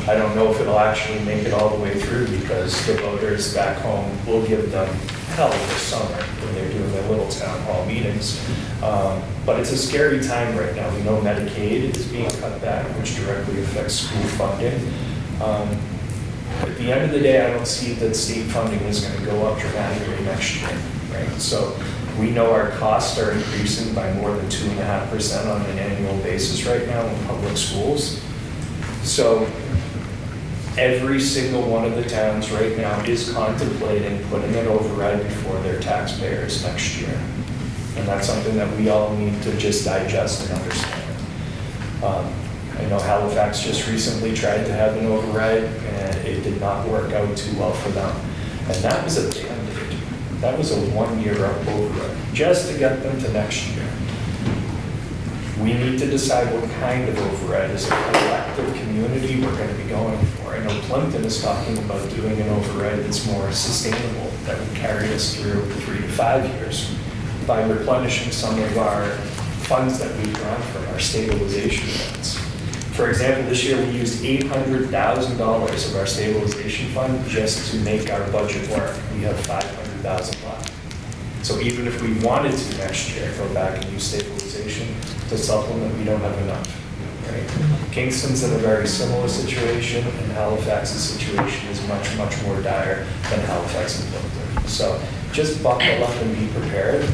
Speaker 2: I don't know if it'll actually make it all the way through because the voters back home will give them hell this summer when they're doing their little town hall meetings. But it's a scary time right now. We know Medicaid is being cut back, which directly affects school funding. At the end of the day, I don't see that state funding is going to go up dramatically next year, right? So we know our costs are increasing by more than 2.5% on an annual basis right now in public schools. So every single one of the towns right now is contemplating putting an override before their taxpayers next year. And that's something that we all need to just digest and understand. I know Halifax just recently tried to have an override, and it did not work out too well for them. And that was a Band-Aid. That was a one-year override, just to get them to next year. We need to decide what kind of override as a collective community we're going to be going for. I know Plimpton is talking about doing an override that's more sustainable, that would carry us through 3 to 5 years by replenishing some of our funds that we've drawn from our stabilization funds. For example, this year we used $800,000 of our stabilization fund just to make our budget work. We have $500,000 left. So even if we wanted to next year go back and use stabilization to supplement, we don't have enough. Right? Kingston's in a very similar situation, and Halifax's situation is much, much more dire than Halifax and Plimpton. So just buckle up and be prepared.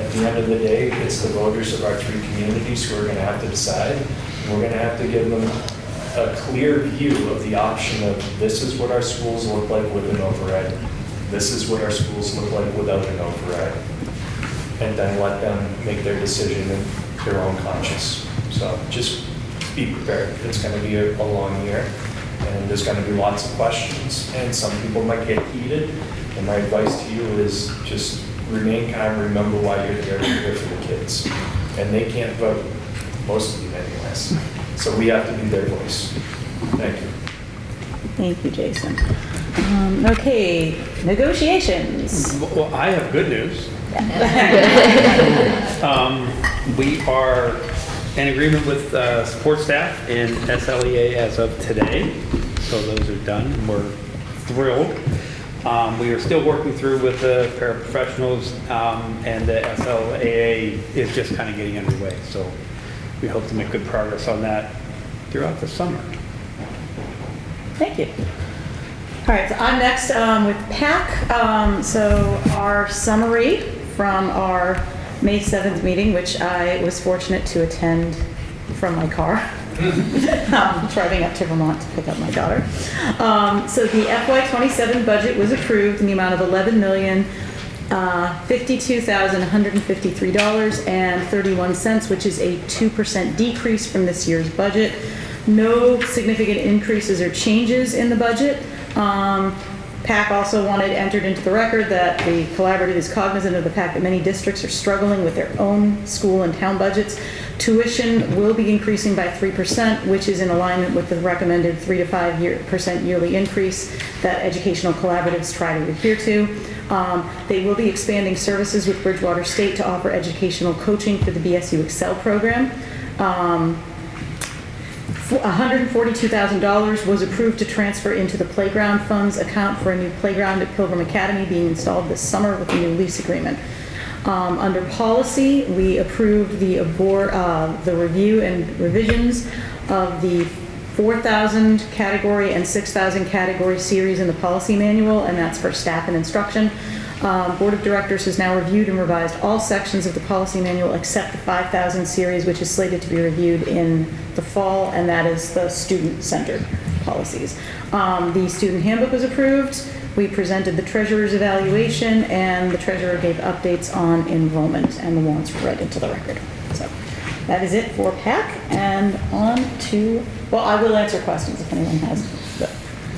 Speaker 2: At the end of the day, it's the voters of our 3 communities who are going to have to decide. We're going to have to give them a clear view of the option of this is what our schools look like with an override. This is what our schools look like without an override. And then let them make their decision in their own conscience. So just be prepared. It's going to be a long year, and there's going to be lots of questions, and some people might get heated. And my advice to you is just remain calm, remember why you're there, you're here for the kids. And they can't vote, most of them anyways. So we have to be their voice. Thank you.
Speaker 4: Thank you, Jason. Okay, negotiations.
Speaker 10: Well, I have good news. We are in agreement with support staff and SLEA as of today. So those are done. We're thrilled. We are still working through with the paraprofessionals, and the SLAA is just kind of getting underway. So we hope to make good progress on that throughout the summer.
Speaker 4: Thank you. All right, so I'm next with PAC. So our summary from our May 7th meeting, which I was fortunate to attend from my car. Driving up to Vermont to pick up my daughter. So the FY27 budget was approved in the amount of $11,052,153.31, which is a 2% decrease from this year's budget. No significant increases or changes in the budget. PAC also entered into the record that the collaborative is cognizant of the fact that many districts are struggling with their own school and town budgets. Tuition will be increasing by 3%, which is in alignment with the recommended 3 to 5% yearly increase that educational collaboratives try to adhere to. They will be expanding services with Bridgewater State to offer educational coaching for the BSU Excel program. $142,000 was approved to transfer into the playground funds account for a new playground at Pilgrim Academy being installed this summer with a new lease agreement. Under policy, we approved the review and revisions of the 4,000 category and 6,000 category series in the policy manual, and that's for staff and instruction. Board of Directors has now reviewed and revised all sections of the policy manual except the 5,000 series, which is slated to be reviewed in the fall, and that is the student-centered policies. The student handbook was approved. We presented the treasurer's evaluation, and the treasurer gave updates on enrollment, and the warrants were read into the record. So that is it for PAC, and on to, well, I will answer questions if anyone has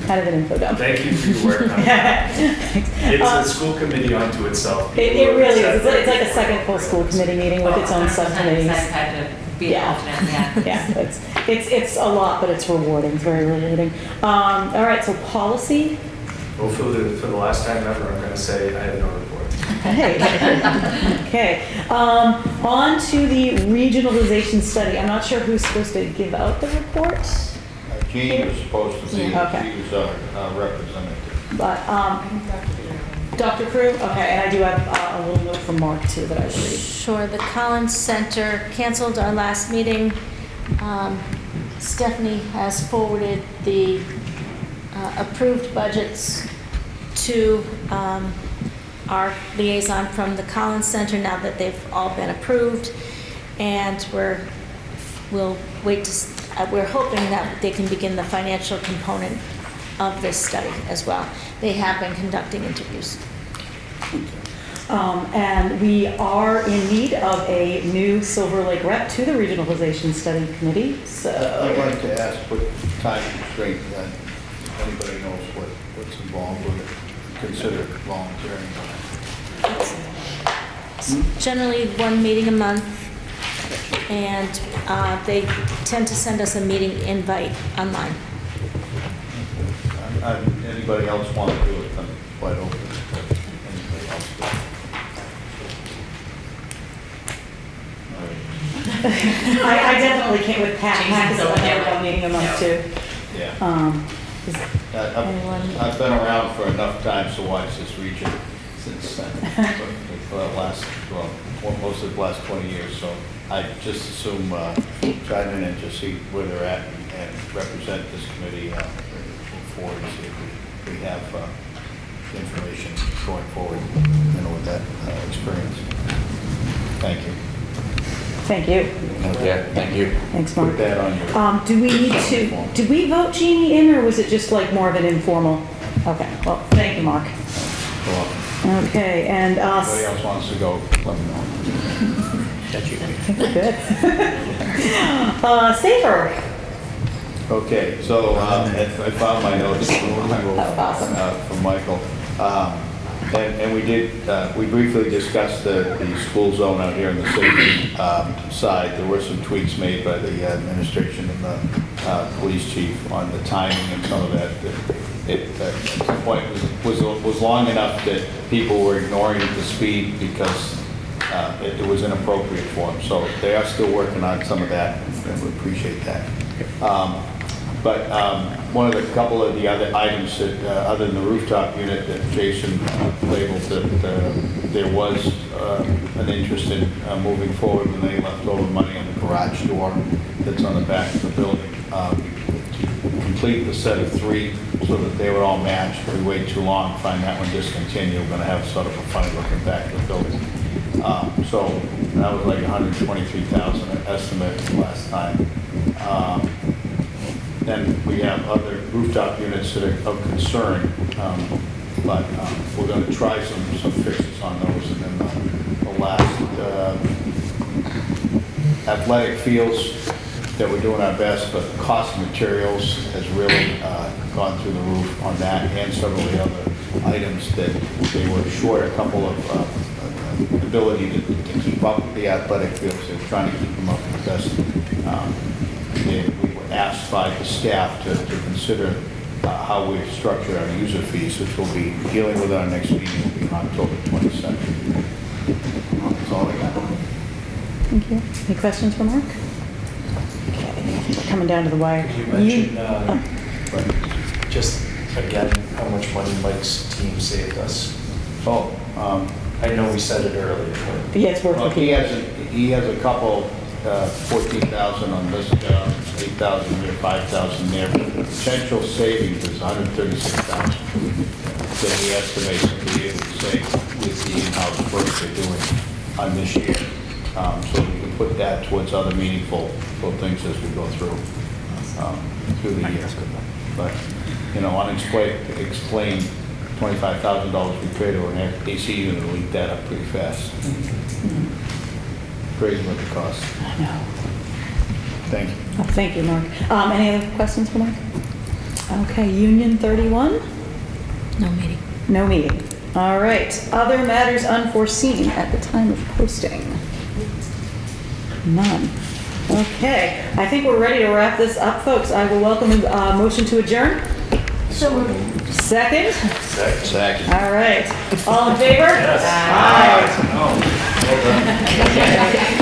Speaker 4: kind of an info dump.
Speaker 2: Thank you for your work on that. It's a school committee unto itself.
Speaker 4: It really is. It's like a second full school committee meeting with its own subcommittees. Yeah, it's a lot, but it's rewarding. It's very rewarding. All right, so policy.
Speaker 2: Well, for the last time ever, I'm going to say I have no report.
Speaker 4: Hey. Okay. On to the regionalization study. I'm not sure who's supposed to give out the report.
Speaker 8: Jean was supposed to be,
Speaker 4: Okay.
Speaker 8: she was our representative.
Speaker 4: But Dr. Crew, okay, and I do have a little note from Mark too that I will read.
Speaker 1: Sure, the Collins Center canceled our last meeting. Stephanie has forwarded the approved budgets to our liaison from the Collins Center now that they've all been approved, and we'll wait to. We're hoping that they can begin the financial component of this study as well. They have been conducting interviews.
Speaker 4: And we are in need of a new Silver Lake rep to the Regionalization Study Committee, so.
Speaker 8: I'd like to ask what time constraint, that anybody knows what's involved with it, consider volunteering.
Speaker 1: Generally, one meeting a month, and they tend to send us a meeting invite online.
Speaker 8: Anybody else want to do it, I'm quite open. Anybody else do it?
Speaker 4: I definitely can't with Pat. Pat is a meeting a month too.
Speaker 8: Yeah.
Speaker 4: Is anyone?
Speaker 8: I've been around for enough times to watch this region since for the last, well, most of the last 20 years, so I just assume chime in and just see where they're at and represent this committee moving forward, see if we have information going forward, with that experience. Thank you.
Speaker 4: Thank you.
Speaker 3: Yeah, thank you.
Speaker 4: Thanks, Mark.
Speaker 8: Put that on your.
Speaker 4: Do we need to, did we vote Jeannie in, or was it just like more of an informal? Okay, well, thank you, Mark. Okay, and
Speaker 8: Anybody else wants to go, let me know.
Speaker 4: I think we're good. Safer.
Speaker 8: Okay, so I found my notes from Michael. And we did, we briefly discussed the school zone out here on the safety side. There were some tweaks made by the administration and the police chief on the timing and some of that. It at some point was long enough that people were ignoring the speed because it was inappropriate for them. So they are still working on some of that, and we appreciate that. But one of the couple of the other items that, other than the rooftop unit that Jason labeled, that there was an interest in moving forward when they left over money on the garage door that's on the back of the building. To complete the set of 3 so that they would all match. If we wait too long, find that one discontinued, we're gonna have sort of a funny looking back of the building. So that was like $123,000 estimate last time. Then we have other rooftop units that are of concern, but we're going to try some fixes on those. And then the last athletic fields that we're doing our best, but the cost of materials has really gone through the roof on that and several of the other items that they were short a couple of ability to keep up with the athletic fields. They're trying to keep them up to the best. We were asked by the staff to consider how we structure our user fees, which we'll be dealing with our next meeting, will be on October 22nd. That's all I got.
Speaker 4: Thank you. Any questions for Mark? Okay, I think we're coming down to the wire.
Speaker 2: You mentioned, just again, how much money Mike's team saved us.
Speaker 8: Oh,
Speaker 2: I know we said it earlier, but.
Speaker 4: Yeah, it's worth
Speaker 8: well,
Speaker 4: looking
Speaker 8: he
Speaker 4: at.
Speaker 8: has a couple, 14,000 on this job, 8,000 here, 5,000 there. The potential savings is 136,000 that he estimates to be able to save with the in-house work they're doing on this year. So we can put that towards other meaningful things as we go through the year. But, unexplained $25,000 we paid over an AC unit will eat that up pretty fast. Crazy what the cost.
Speaker 4: I know.
Speaker 8: Thank you.
Speaker 4: Oh, thank you, Mark. Any other questions for Mark? Okay, Union 31?
Speaker 7: No meeting.
Speaker 4: No meeting. All right. Other matters unforeseen at the time of posting? None. Okay. I think we're ready to wrap this up, folks. I will welcome a motion to adjourn.
Speaker 7: So
Speaker 4: Second?
Speaker 8: Second.
Speaker 4: All right. All in favor?
Speaker 2: Yes.
Speaker 4: Aye.
Speaker 2: Oh, well done.